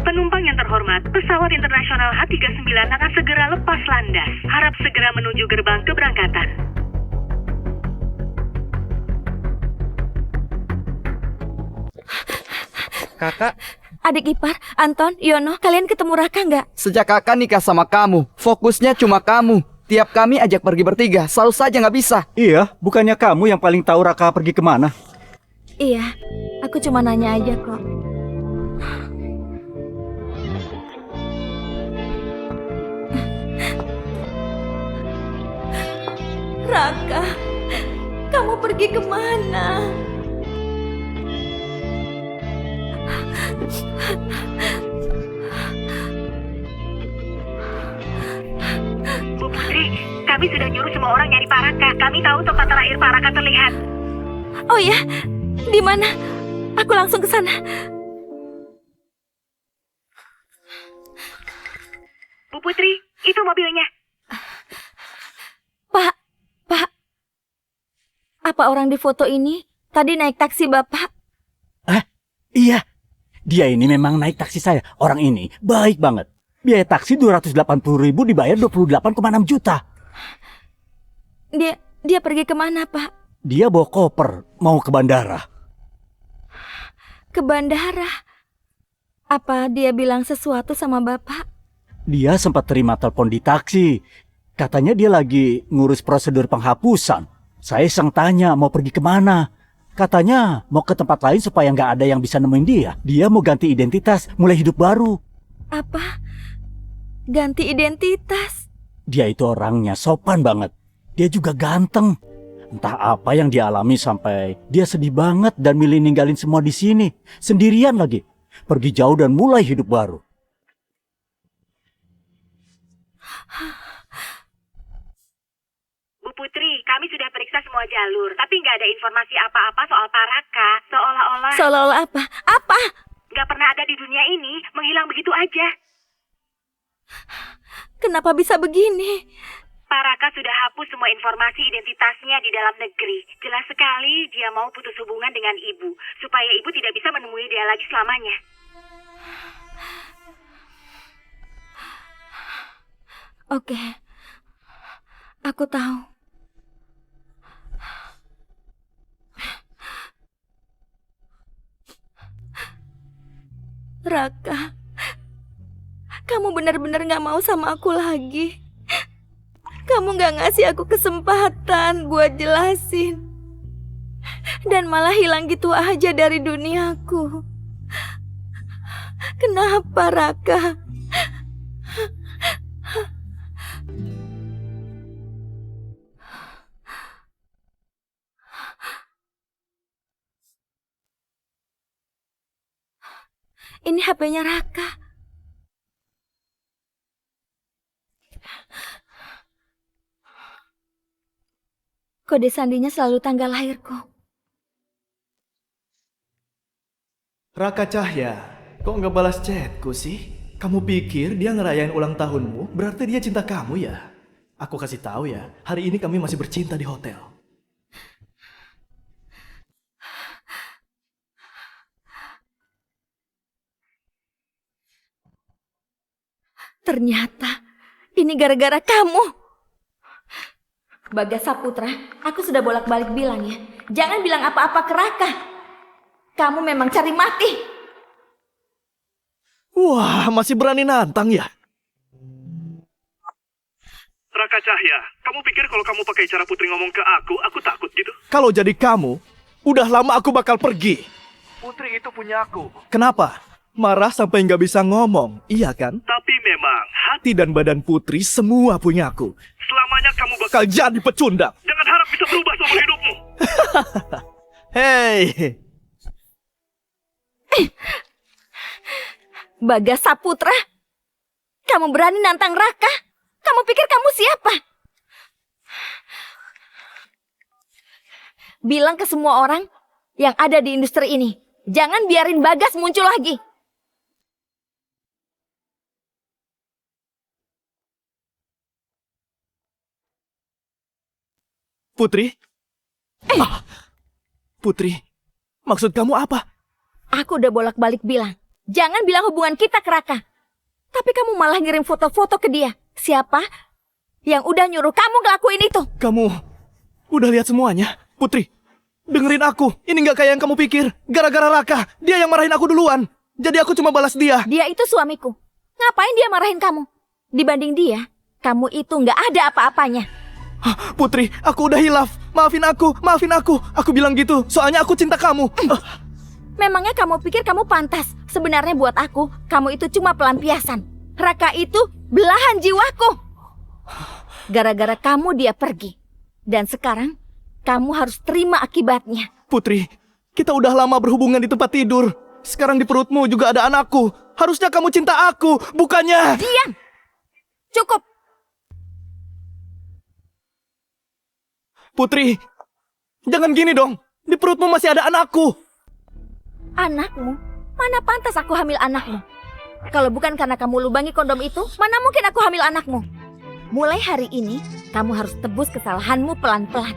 Penumpang yang terhormat, pesawat internasional H39 akan segera lepas landas. Harap segera menuju gerbang keberangkatan. Kakak, Adik ipar, Anton, Yono, kalian ketemu Raka nggak? sejak kakak nikah sama kamu, fokusnya cuma kamu. Tiap kami ajak pergi bertiga, selalu saja nggak bisa. Iya, bukannya kamu yang paling tahu Raka pergi kemana? Iya, aku cuma nanya aja kok. Raka, kamu pergi kemana? Bu Putri, kami sudah nyuruh semua orang nyari Pak Raka. Kami tahu tempat terakhir Pak Raka terlihat. Oh ya, di mana? Aku langsung ke sana. Bu Putri, itu mobilnya. Pak, apa orang di foto ini tadi naik taksi Bapak? Iya, dia ini memang naik taksi saya. Orang ini baik banget. Biaya taksi 280.000 dibayar 28,6 juta. Dia pergi kemana, Pak? Dia bawa koper, mau ke bandara. Ke bandara? Apa dia bilang sesuatu sama Bapak? Dia sempat terima telepon di taksi. Katanya dia lagi ngurus prosedur penghapusan. Saya iseng tanya mau pergi kemana. Katanya mau ke tempat lain supaya nggak ada yang bisa nemuin dia. Dia mau ganti identitas, mulai hidup baru. Apa? Ganti identitas? Dia itu orangnya sopan banget. Dia juga ganteng. Entah apa yang dia alami sampai dia sedih banget dan milih ninggalin semua di sini. Sendirian lagi. Pergi jauh dan mulai hidup baru. Bu Putri, kami sudah periksa semua jalur, tapi nggak ada informasi apa-apa soal Pak Raka. Seolah-olah... Seolah-olah apa? Apa? Nggak pernah ada di dunia ini, menghilang begitu aja. Kenapa bisa begini? Pak Raka sudah hapus semua informasi identitasnya di dalam negeri. Jelas sekali dia mau putus hubungan dengan ibu, supaya ibu tidak bisa menemui dia lagi selamanya. Oke, aku tahu. Raka, kamu benar-benar gak mau sama aku lagi. Kamu gak ngasih aku kesempatan buat jelasin. Dan malah hilang gitu aja dari duniaku. Kenapa, Raka? Ini HP-nya Raka. Kode sandinya selalu tanggal lahirku. Raka Cahya, kok nggak balas chatku sih? Kamu pikir dia ngerayain ulang tahunmu? Berarti dia cinta kamu ya? Aku kasih tahu ya, hari ini kami masih bercinta di hotel. Ternyata ini gara-gara kamu. Bagas Saputra, aku sudah bolak-balik bilang ya. Jangan bilang apa-apa ke Raka. Kamu memang cari mati. Wah, masih berani nantang ya? Raka Cahya, kamu pikir kalau kamu pakai cara Putri ngomong ke aku takut gitu? Kalau jadi kamu, udah lama aku bakal pergi. Putri itu punya aku. Kenapa? Marah sampai nggak bisa ngomong, iya kan? Tapi memang Hati dan badan Putri semua punya aku. selamanya kamu Bakal jadi pecundang. Jangan harap bisa berubah seumur hidupmu. Hei, Bagas Saputra, kamu berani nantang Raka? Kamu pikir kamu siapa? Bilang ke semua orang yang ada di industri ini, jangan biarin Bagas muncul lagi. Putri? Putri, maksud kamu apa? Aku udah bolak-balik bilang, jangan bilang hubungan kita ke Raka. Tapi kamu malah ngirim foto-foto ke dia. Siapa yang udah nyuruh kamu ngelakuin itu? Kamu udah lihat semuanya? Putri, dengerin aku. Ini nggak kayak yang kamu pikir. Gara-gara Raka, dia yang marahin aku duluan. Jadi aku cuma balas dia. Dia itu suamiku. Ngapain dia marahin kamu? Dibanding dia, kamu itu nggak ada apa-apanya. Putri, aku udah hilaf. Maafin aku, maafin aku. Aku bilang gitu, soalnya aku cinta kamu. Memangnya kamu pikir kamu pantas? Sebenarnya buat aku, kamu itu cuma pelampiasan. Raka itu belahan jiwaku. Gara-gara kamu dia pergi. Dan sekarang, kamu harus terima akibatnya. Putri, kita udah lama berhubungan di tempat tidur. Sekarang di perutmu juga ada anakku. Harusnya kamu cinta aku, bukannya... Diam! Cukup! Putri, jangan gini dong. Di perutmu masih ada anakku. Anakmu? Mana pantas aku hamil anakmu? Kalau bukan karena kamu lubangi kondom itu, mana mungkin aku hamil anakmu? Mulai hari ini, kamu harus tebus kesalahanmu pelan-pelan.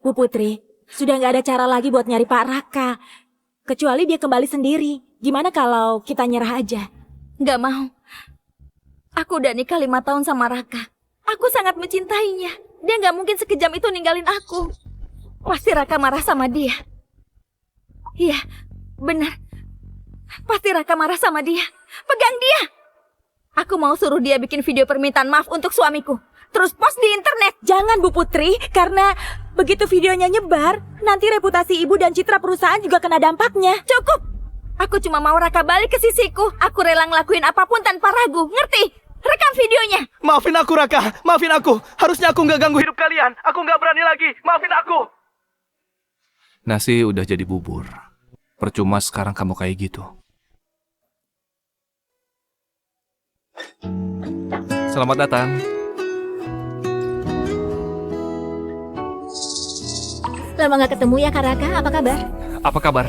Bu Putri, sudah nggak ada cara lagi buat nyari Pak Raka. Kecuali dia kembali sendiri. Gimana kalau kita nyerah aja? Nggak mau. Aku udah nikah 5 tahun sama Raka. Aku sangat mencintainya. Dia nggak mungkin sekejam itu ninggalin aku. Pasti Raka marah sama dia. Iya, benar. Pasti Raka marah sama dia. Pegang dia. Aku mau suruh dia bikin video permintaan maaf untuk suamiku. Terus post di internet. Jangan Bu Putri, karena begitu videonya nyebar, nanti reputasi ibu dan citra perusahaan juga kena dampaknya. Cukup. Aku cuma mau Raka balik ke sisiku. Aku rela ngelakuin apapun tanpa ragu. Ngerti? Rekam videonya. Maafin aku, Raka. Maafin aku. Harusnya aku nggak ganggu hidup kalian. Aku nggak berani lagi. Maafin aku. Nasi udah jadi bubur. Percuma sekarang kamu kayak gitu. Selamat datang. Lama nggak ketemu ya Kak Raka, apa kabar? Apa kabar?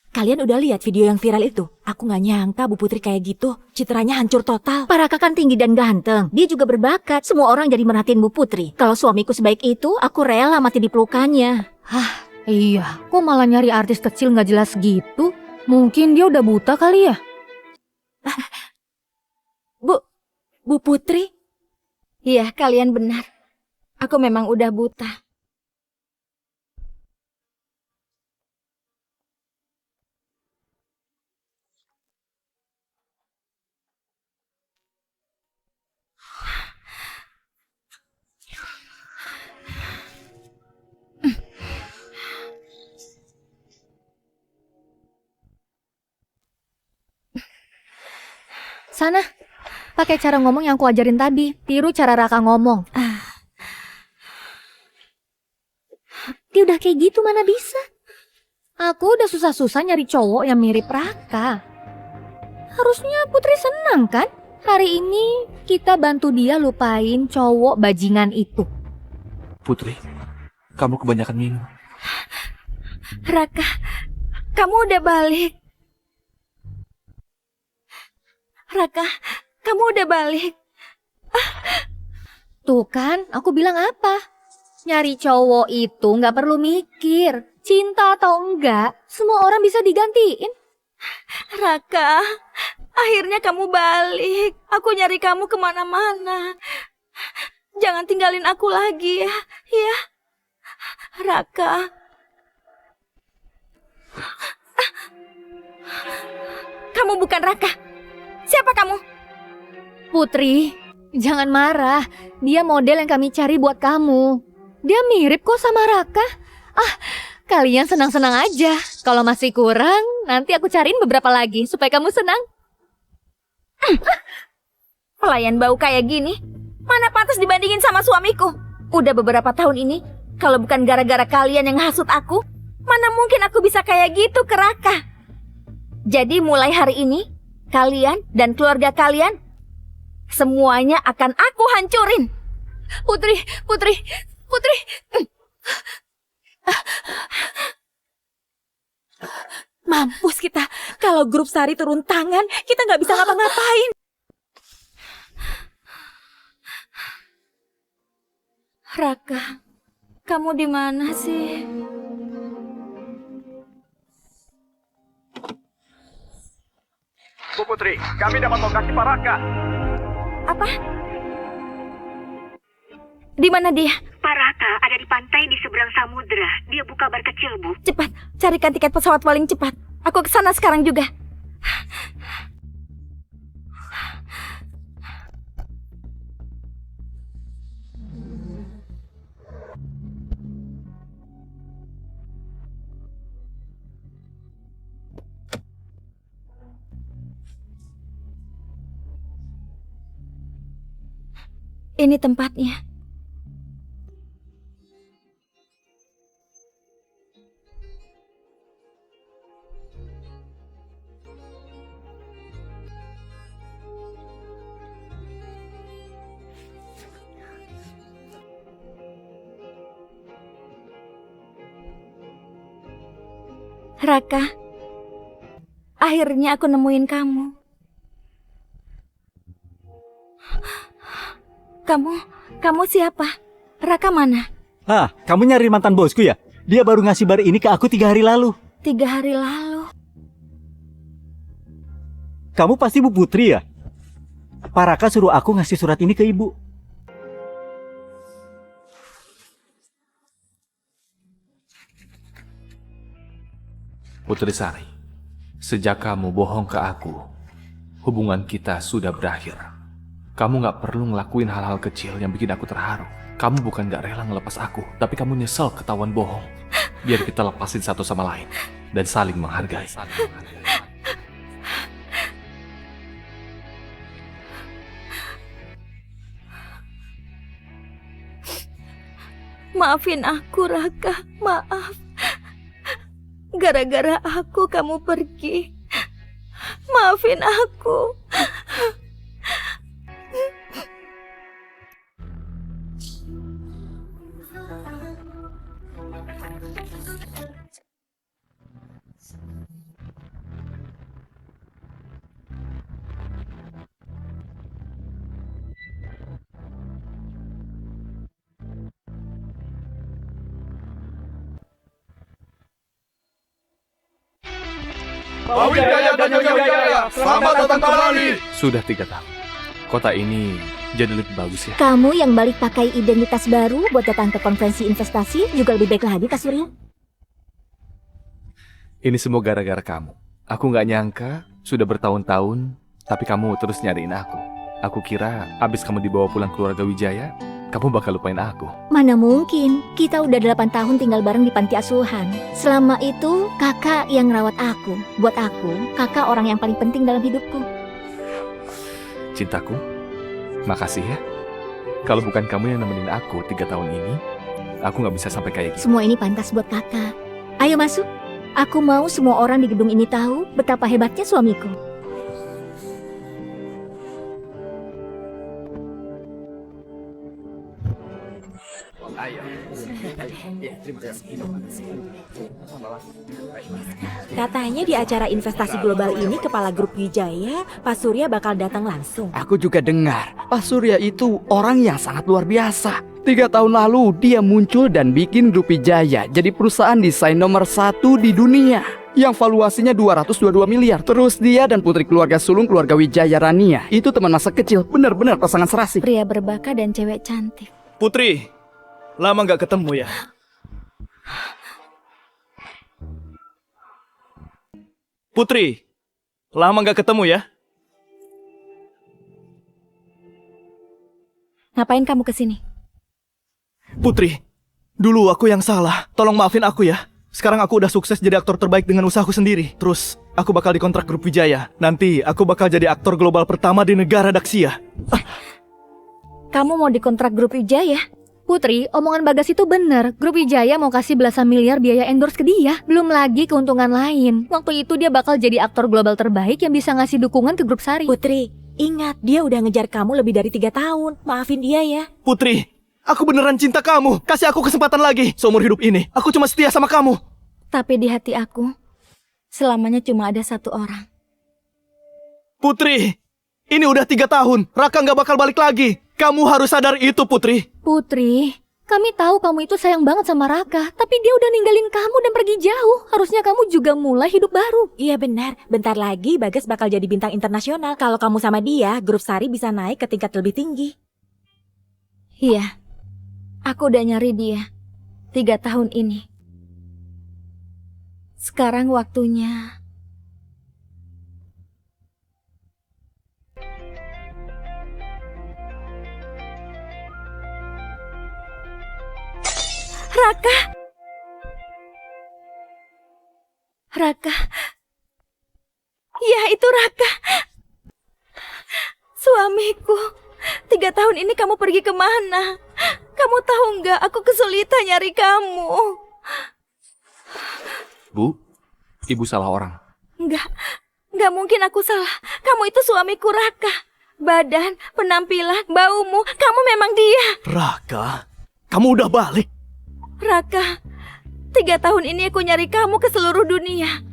Kalian udah lihat video yang viral itu? Aku nggak nyangka Bu Putri kayak gitu. Citranya hancur total. Pak Raka kan tinggi dan ganteng. Dia juga berbakat. Semua orang jadi merhatiin Bu Putri. Kalau suamiku sebaik itu, aku rela mati di pelukannya. Hah, iya. Kok malah nyari artis kecil nggak jelas gitu? Mungkin dia udah buta kali ya? Bu Putri? Iya, kalian benar. Aku memang udah buta. Sana, pakai cara ngomong yang aku ajarin tadi. Tiru cara Raka ngomong. Dia udah kayak gitu mana bisa? Aku udah susah-susah nyari cowok yang mirip Raka. Harusnya Putri senang kan? Hari ini kita bantu dia lupain cowok bajingan itu. Putri, kamu kebanyakan minum. Raka, kamu udah balik. Raka, kamu udah balik. Tuh kan, aku bilang apa? Nyari cowok itu nggak perlu mikir. Cinta atau enggak, semua orang bisa digantiin. Raka, akhirnya kamu balik. Aku nyari kamu kemana-mana. Jangan tinggalin aku lagi ya. Ya, Raka. Kamu bukan Raka. Siapa kamu? Putri, jangan marah. Dia model yang kami cari buat kamu. Dia mirip kok sama Raka. Kalian senang-senang aja. Kalau masih kurang, nanti aku cariin beberapa lagi supaya kamu senang. Pelayan bau kayak gini, mana pantas dibandingin sama suamiku. Udah beberapa tahun ini, kalau bukan gara-gara kalian yang hasut aku, mana mungkin aku bisa kayak gitu ke Raka. Jadi mulai hari ini, kalian dan keluarga kalian, semuanya akan aku hancurin. Putri. Mampus kita. Kalau grup Sari turun tangan, kita nggak bisa ngapa-ngapain. Raka, kamu di mana sih? Bu Putri, kami dapat lokasi Pak Raka. Apa? Di mana dia? Pak Raka ada di pantai di seberang samudera. Dia buka bar kecil, Bu. Cepat, carikan tiket pesawat paling cepat. Aku ke sana sekarang juga. Ini tempatnya. Raka, akhirnya aku nemuin kamu. Kamu siapa? Raka mana? Kamu nyari mantan bosku ya? Dia baru ngasih bar ini ke aku 3 hari lalu. 3 hari lalu? Kamu pasti Bu Putri ya? Pak Raka suruh aku ngasih surat ini ke ibu. Putri Sari, sejak kamu bohong ke aku, hubungan kita sudah berakhir. Kamu gak perlu ngelakuin hal-hal kecil yang bikin aku terharu. Kamu bukan gak rela ngelepas aku, tapi kamu nyesel ketahuan bohong. Biar kita lepasin satu sama lain dan saling menghargai. Maafin aku, Raka. Maaf. Gara-gara aku kamu pergi. Maafin aku. Pak Wijaya dan Nyonya Wijaya, selamat datang kembali. Sudah 3 tahun. Kota ini jadi lebih bagus ya. Kamu yang balik pakai identitas baru buat datang ke konferensi investasi juga lebih baik lagi, Kak Surya. Ini semua gara-gara kamu. Aku nggak nyangka sudah bertahun-tahun, tapi kamu terus nyariin aku. Aku kira abis kamu dibawa pulang keluarga Wijaya, kamu bakal lupain aku. Mana mungkin, kita udah 8 tahun tinggal bareng di panti asuhan. Selama itu, kakak yang ngerawat aku. Buat aku, kakak orang yang paling penting dalam hidupku. Cintaku, makasih ya. Kalau bukan kamu yang nemenin aku 3 tahun ini, aku nggak bisa sampai kayak gini. Semua ini pantas buat kakak. Ayo masuk. Aku mau semua orang di gedung ini tahu betapa hebatnya suamiku. Katanya di acara investasi global ini Kepala Grup Wijaya, Pak Surya bakal datang langsung. Aku juga dengar, Pak Surya itu orang yang sangat luar biasa. 3 tahun lalu dia muncul dan bikin Grup Wijaya jadi perusahaan desain nomor 1 di dunia yang valuasinya 222 miliar. Terus dia dan putri keluarga sulung keluarga Wijaya Rania itu teman masa kecil, benar-benar pasangan serasi. Pria berbakat dan cewek cantik. Putri, lama nggak ketemu ya? Putri, lama nggak ketemu ya? Ngapain kamu kesini? Putri, dulu aku yang salah. Tolong maafin aku ya. Sekarang aku udah sukses jadi aktor terbaik dengan usahaku sendiri. Terus, aku bakal dikontrak Grup Wijaya. Nanti, aku bakal jadi aktor global pertama di negara Daxia. Kamu mau dikontrak Grup Wijaya? Putri, omongan Bagas itu bener. Grup Wijaya mau kasih belasan miliar biaya endorse ke dia. Belum lagi keuntungan lain. Waktu itu dia bakal jadi aktor global terbaik yang bisa ngasih dukungan ke Grup Sari. Putri, ingat dia udah ngejar kamu lebih dari 3 tahun. Maafin dia ya. Putri, aku beneran cinta kamu. Kasih aku kesempatan lagi. Seumur hidup ini, aku cuma setia sama kamu. Tapi di hati aku, selamanya cuma ada 1 orang. Putri, ini udah 3 tahun. Raka nggak bakal balik lagi. Kamu harus sadar itu, Putri. Putri, kami tahu kamu itu sayang banget sama Raka, tapi dia udah ninggalin kamu dan pergi jauh. Harusnya kamu juga mulai hidup baru. Iya benar, bentar lagi Bagas bakal jadi bintang internasional. Kalau kamu sama dia, Grup Sari bisa naik ke tingkat lebih tinggi. Iya, aku udah nyari dia 3 tahun ini. Sekarang waktunya. Raka. Raka. Ya, itu Raka. Suamiku. 3 tahun ini kamu pergi kemana? Kamu tahu nggak, aku kesulitan nyari kamu. Bu, ibu salah orang. Nggak mungkin aku salah. Kamu itu suamiku, Raka. Badan, penampilan, baumu, kamu memang dia. Raka, kamu udah balik? Raka, 3 tahun ini aku nyari kamu ke seluruh dunia.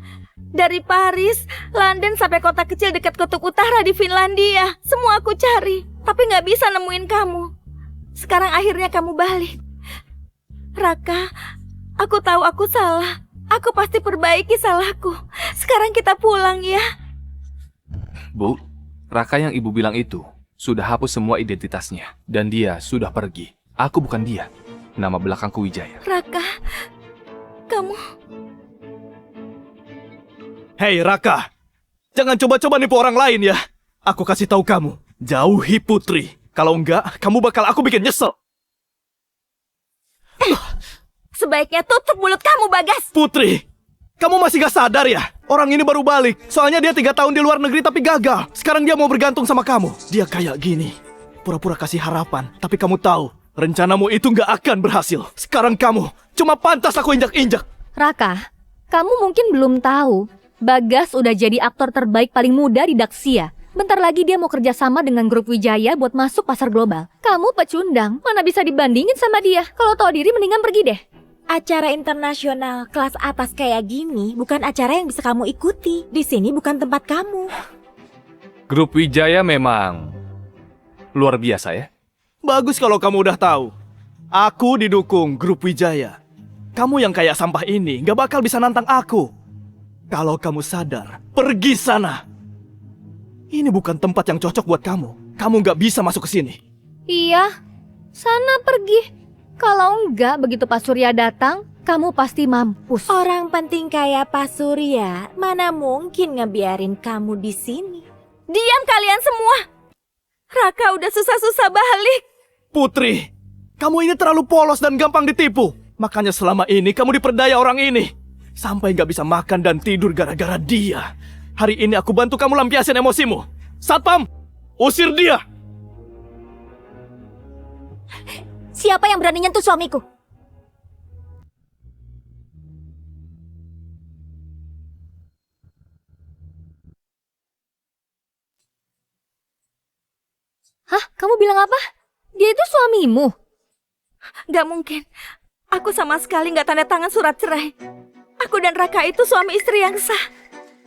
Dari Paris, London sampai kota kecil dekat kutub utara di Finlandia. Semua aku cari, tapi nggak bisa nemuin kamu. Sekarang akhirnya kamu balik. Raka, aku tahu aku salah. Aku pasti perbaiki salahku. Sekarang kita pulang ya. Bu, Raka yang ibu bilang itu sudah hapus semua identitasnya. Dan dia sudah pergi. Aku bukan dia. Nama belakangku Wijaya. Raka, kamu... Hei Raka, jangan coba-coba nipu orang lain ya. Aku kasih tahu kamu, jauhi Putri. Kalau enggak, kamu bakal aku bikin nyesel. Sebaiknya tutup mulut kamu, Bagas. Putri, kamu masih gak sadar ya? Orang ini baru balik. Soalnya dia 3 tahun di luar negeri tapi gagal. Sekarang dia mau bergantung sama kamu. Dia kayak gini, pura-pura kasih harapan. Tapi kamu tahu, Rencanamu itu nggak akan berhasil. Sekarang kamu cuma pantas aku injak-injak. Raka, kamu mungkin belum tahu, Bagas udah jadi aktor terbaik paling muda di Daxia. Bentar lagi dia mau kerjasama dengan grup Wijaya buat masuk pasar global. Kamu pecundang, mana bisa dibandingin sama dia. Kalau tahu diri mendingan pergi deh. Acara internasional kelas atas kayak gini bukan acara yang bisa kamu ikuti. Di sini bukan tempat kamu. Grup Wijaya memang luar biasa ya. Bagus kalau kamu udah tahu. Aku didukung grup Wijaya. Kamu yang kayak sampah ini nggak bakal bisa nantang aku. Kalau kamu sadar, pergi sana. Ini bukan tempat yang cocok buat kamu. Kamu nggak bisa masuk ke sini. Iya, sana pergi. Kalau enggak, begitu Pak Surya datang, kamu pasti mampus. Orang penting kayak Pak Surya, mana mungkin ngebiarin kamu di sini. Diam kalian semua. Raka udah susah-susah balik. Putri, kamu ini terlalu polos dan gampang ditipu. Makanya selama ini kamu diperdaya orang ini. Sampai nggak bisa makan dan tidur gara-gara dia. Hari ini aku bantu kamu lampiasin emosimu. Satpam, usir dia. Siapa yang berani nyentuh suamiku? Hah? Kamu bilang apa? Dia itu suamimu? Gak mungkin. Aku sama sekali gak tanda tangan surat cerai. Aku dan Raka itu suami istri yang sah.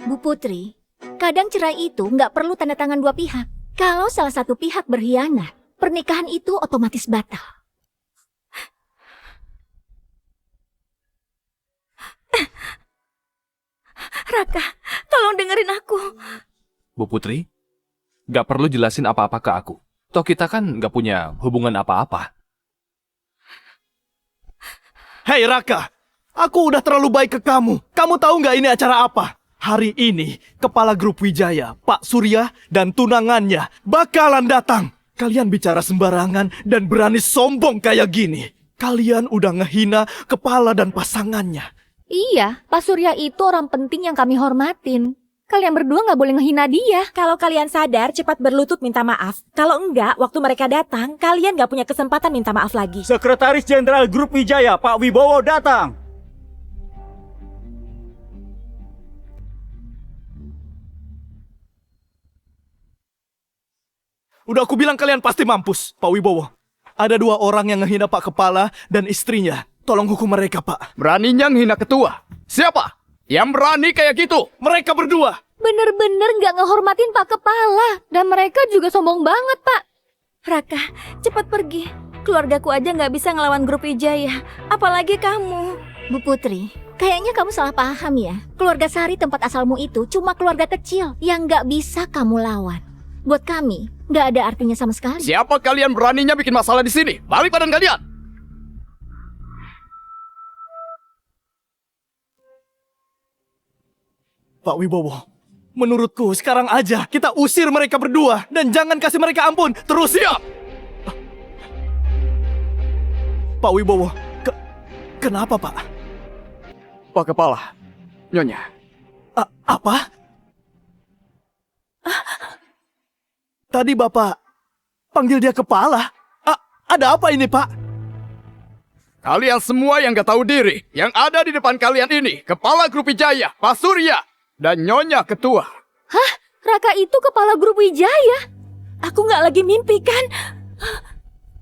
Bu Putri, kadang cerai itu nggak perlu tanda tangan dua pihak. Kalau salah satu pihak berkhianat, pernikahan itu otomatis batal. Raka, tolong dengerin aku. Bu Putri, gak perlu jelasin apa-apa ke aku. Toh kita kan gak punya hubungan apa-apa. Hei Raka, aku udah terlalu baik ke kamu. Kamu tahu nggak ini acara apa? Hari ini, kepala grup Wijaya, Pak Surya, dan tunangannya bakalan datang. Kalian bicara sembarangan dan berani sombong kayak gini. Kalian udah ngehina kepala dan pasangannya. Iya, Pak Surya itu orang penting yang kami hormatin. Kalian berdua nggak boleh ngehina dia. Kalau kalian sadar, cepat berlutut minta maaf. Kalau enggak, waktu mereka datang, kalian gak punya kesempatan minta maaf lagi. Sekretaris Jenderal Grup Wijaya, Pak Wibowo datang. Udah aku bilang kalian pasti mampus, Pak Wibowo. Ada dua orang yang ngehina Pak Kepala dan istrinya. Tolong hukum mereka, Pak. Beraninya ngehina ketua. Siapa yang berani kayak gitu? Mereka berdua. Bener-bener nggak ngehormatin Pak Kepala. Dan mereka juga sombong banget, Pak. Raka, cepat pergi. Keluargaku aja nggak bisa ngelawan grup Wijaya. Apalagi kamu. Bu Putri, kayaknya kamu salah paham ya. Keluarga Sari tempat asalmu itu cuma keluarga kecil yang nggak bisa kamu lawan. Buat kami, nggak ada artinya sama sekali. Siapa kalian beraninya bikin masalah di sini? Balik badan kalian! Pak Wibowo, menurutku sekarang aja kita usir mereka berdua. Dan jangan kasih mereka ampun. Terus siap! Pak Wibowo, kenapa Pak? Pak Kepala, Nyonya. Apa? Tadi Bapak panggil dia kepala. Ada apa ini, Pak? Kalian semua yang gak tahu diri, yang ada di depan kalian ini, Kepala Grup Wijaya, Pak Surya, dan Nyonya Ketua. Hah? Raka itu kepala grup Wijaya? Aku gak lagi mimpi kan?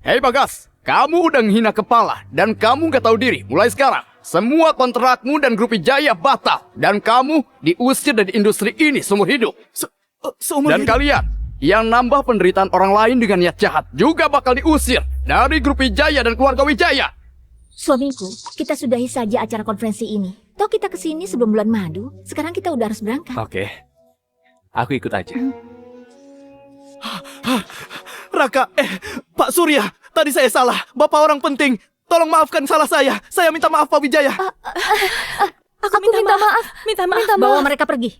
Hei Bagas, kamu udah ngehina kepala, dan kamu gak tahu diri. Mulai sekarang, semua kontrakmu dan Grup Wijaya batal. Dan kamu diusir dari industri ini seumur hidup. Dan kalian yang nambah penderitaan orang lain dengan niat jahat juga bakal diusir dari Grup Wijaya dan keluarga Wijaya. Suamiku, kita sudahi saja acara konferensi ini. Toh kita kesini sebelum bulan madu, sekarang kita udah harus berangkat. Oke, aku ikut aja. Raka, Pak Surya, tadi saya salah. Bapak orang penting. Tolong maafkan salah saya. Saya minta maaf Pak Wijaya. Aku minta maaf. Minta maaf. Bawa mereka pergi.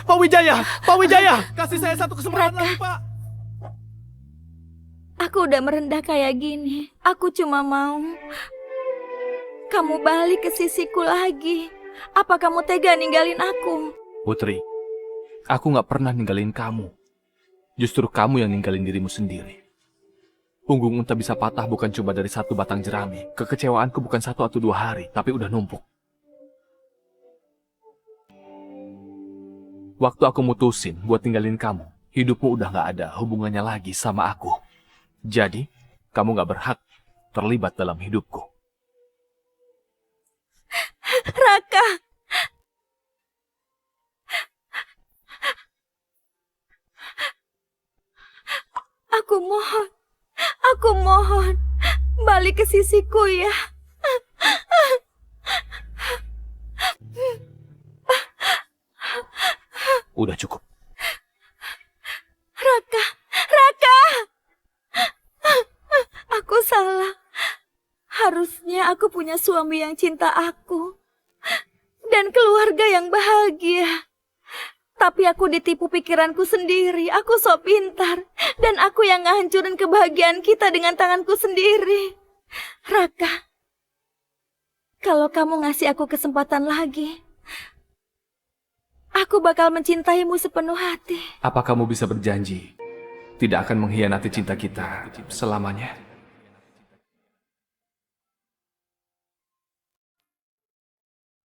Pak Wijaya, kasih saya satu kesempatan lagi, Pak. Aku udah merendah kayak gini. Aku cuma mau kamu balik ke sisiku lagi. Apa kamu tega ninggalin aku? Putri, aku gak pernah ninggalin kamu. Justru kamu yang ninggalin dirimu sendiri. Punggung unta bisa patah bukan cuma dari satu batang jerami. Kekecewaanku bukan 1 atau 2 hari, tapi udah numpuk. Waktu aku mutusin buat tinggalin kamu, hidupmu udah gak ada hubungannya lagi sama aku. Jadi, kamu gak berhak terlibat dalam hidupku. Raka! Aku mohon, balik ke sisiku ya. Udah cukup. Raka! Aku salah. Harusnya aku punya suami yang cinta aku. Dan keluarga yang bahagia. Tapi aku ditipu pikiranku sendiri. Aku sok pintar. Dan aku yang ngehancurin kebahagiaan kita dengan tanganku sendiri. Raka, kalau kamu ngasih aku kesempatan lagi, aku bakal mencintaimu sepenuh hati. Apa kamu bisa berjanji tidak akan mengkhianati cinta kita selamanya?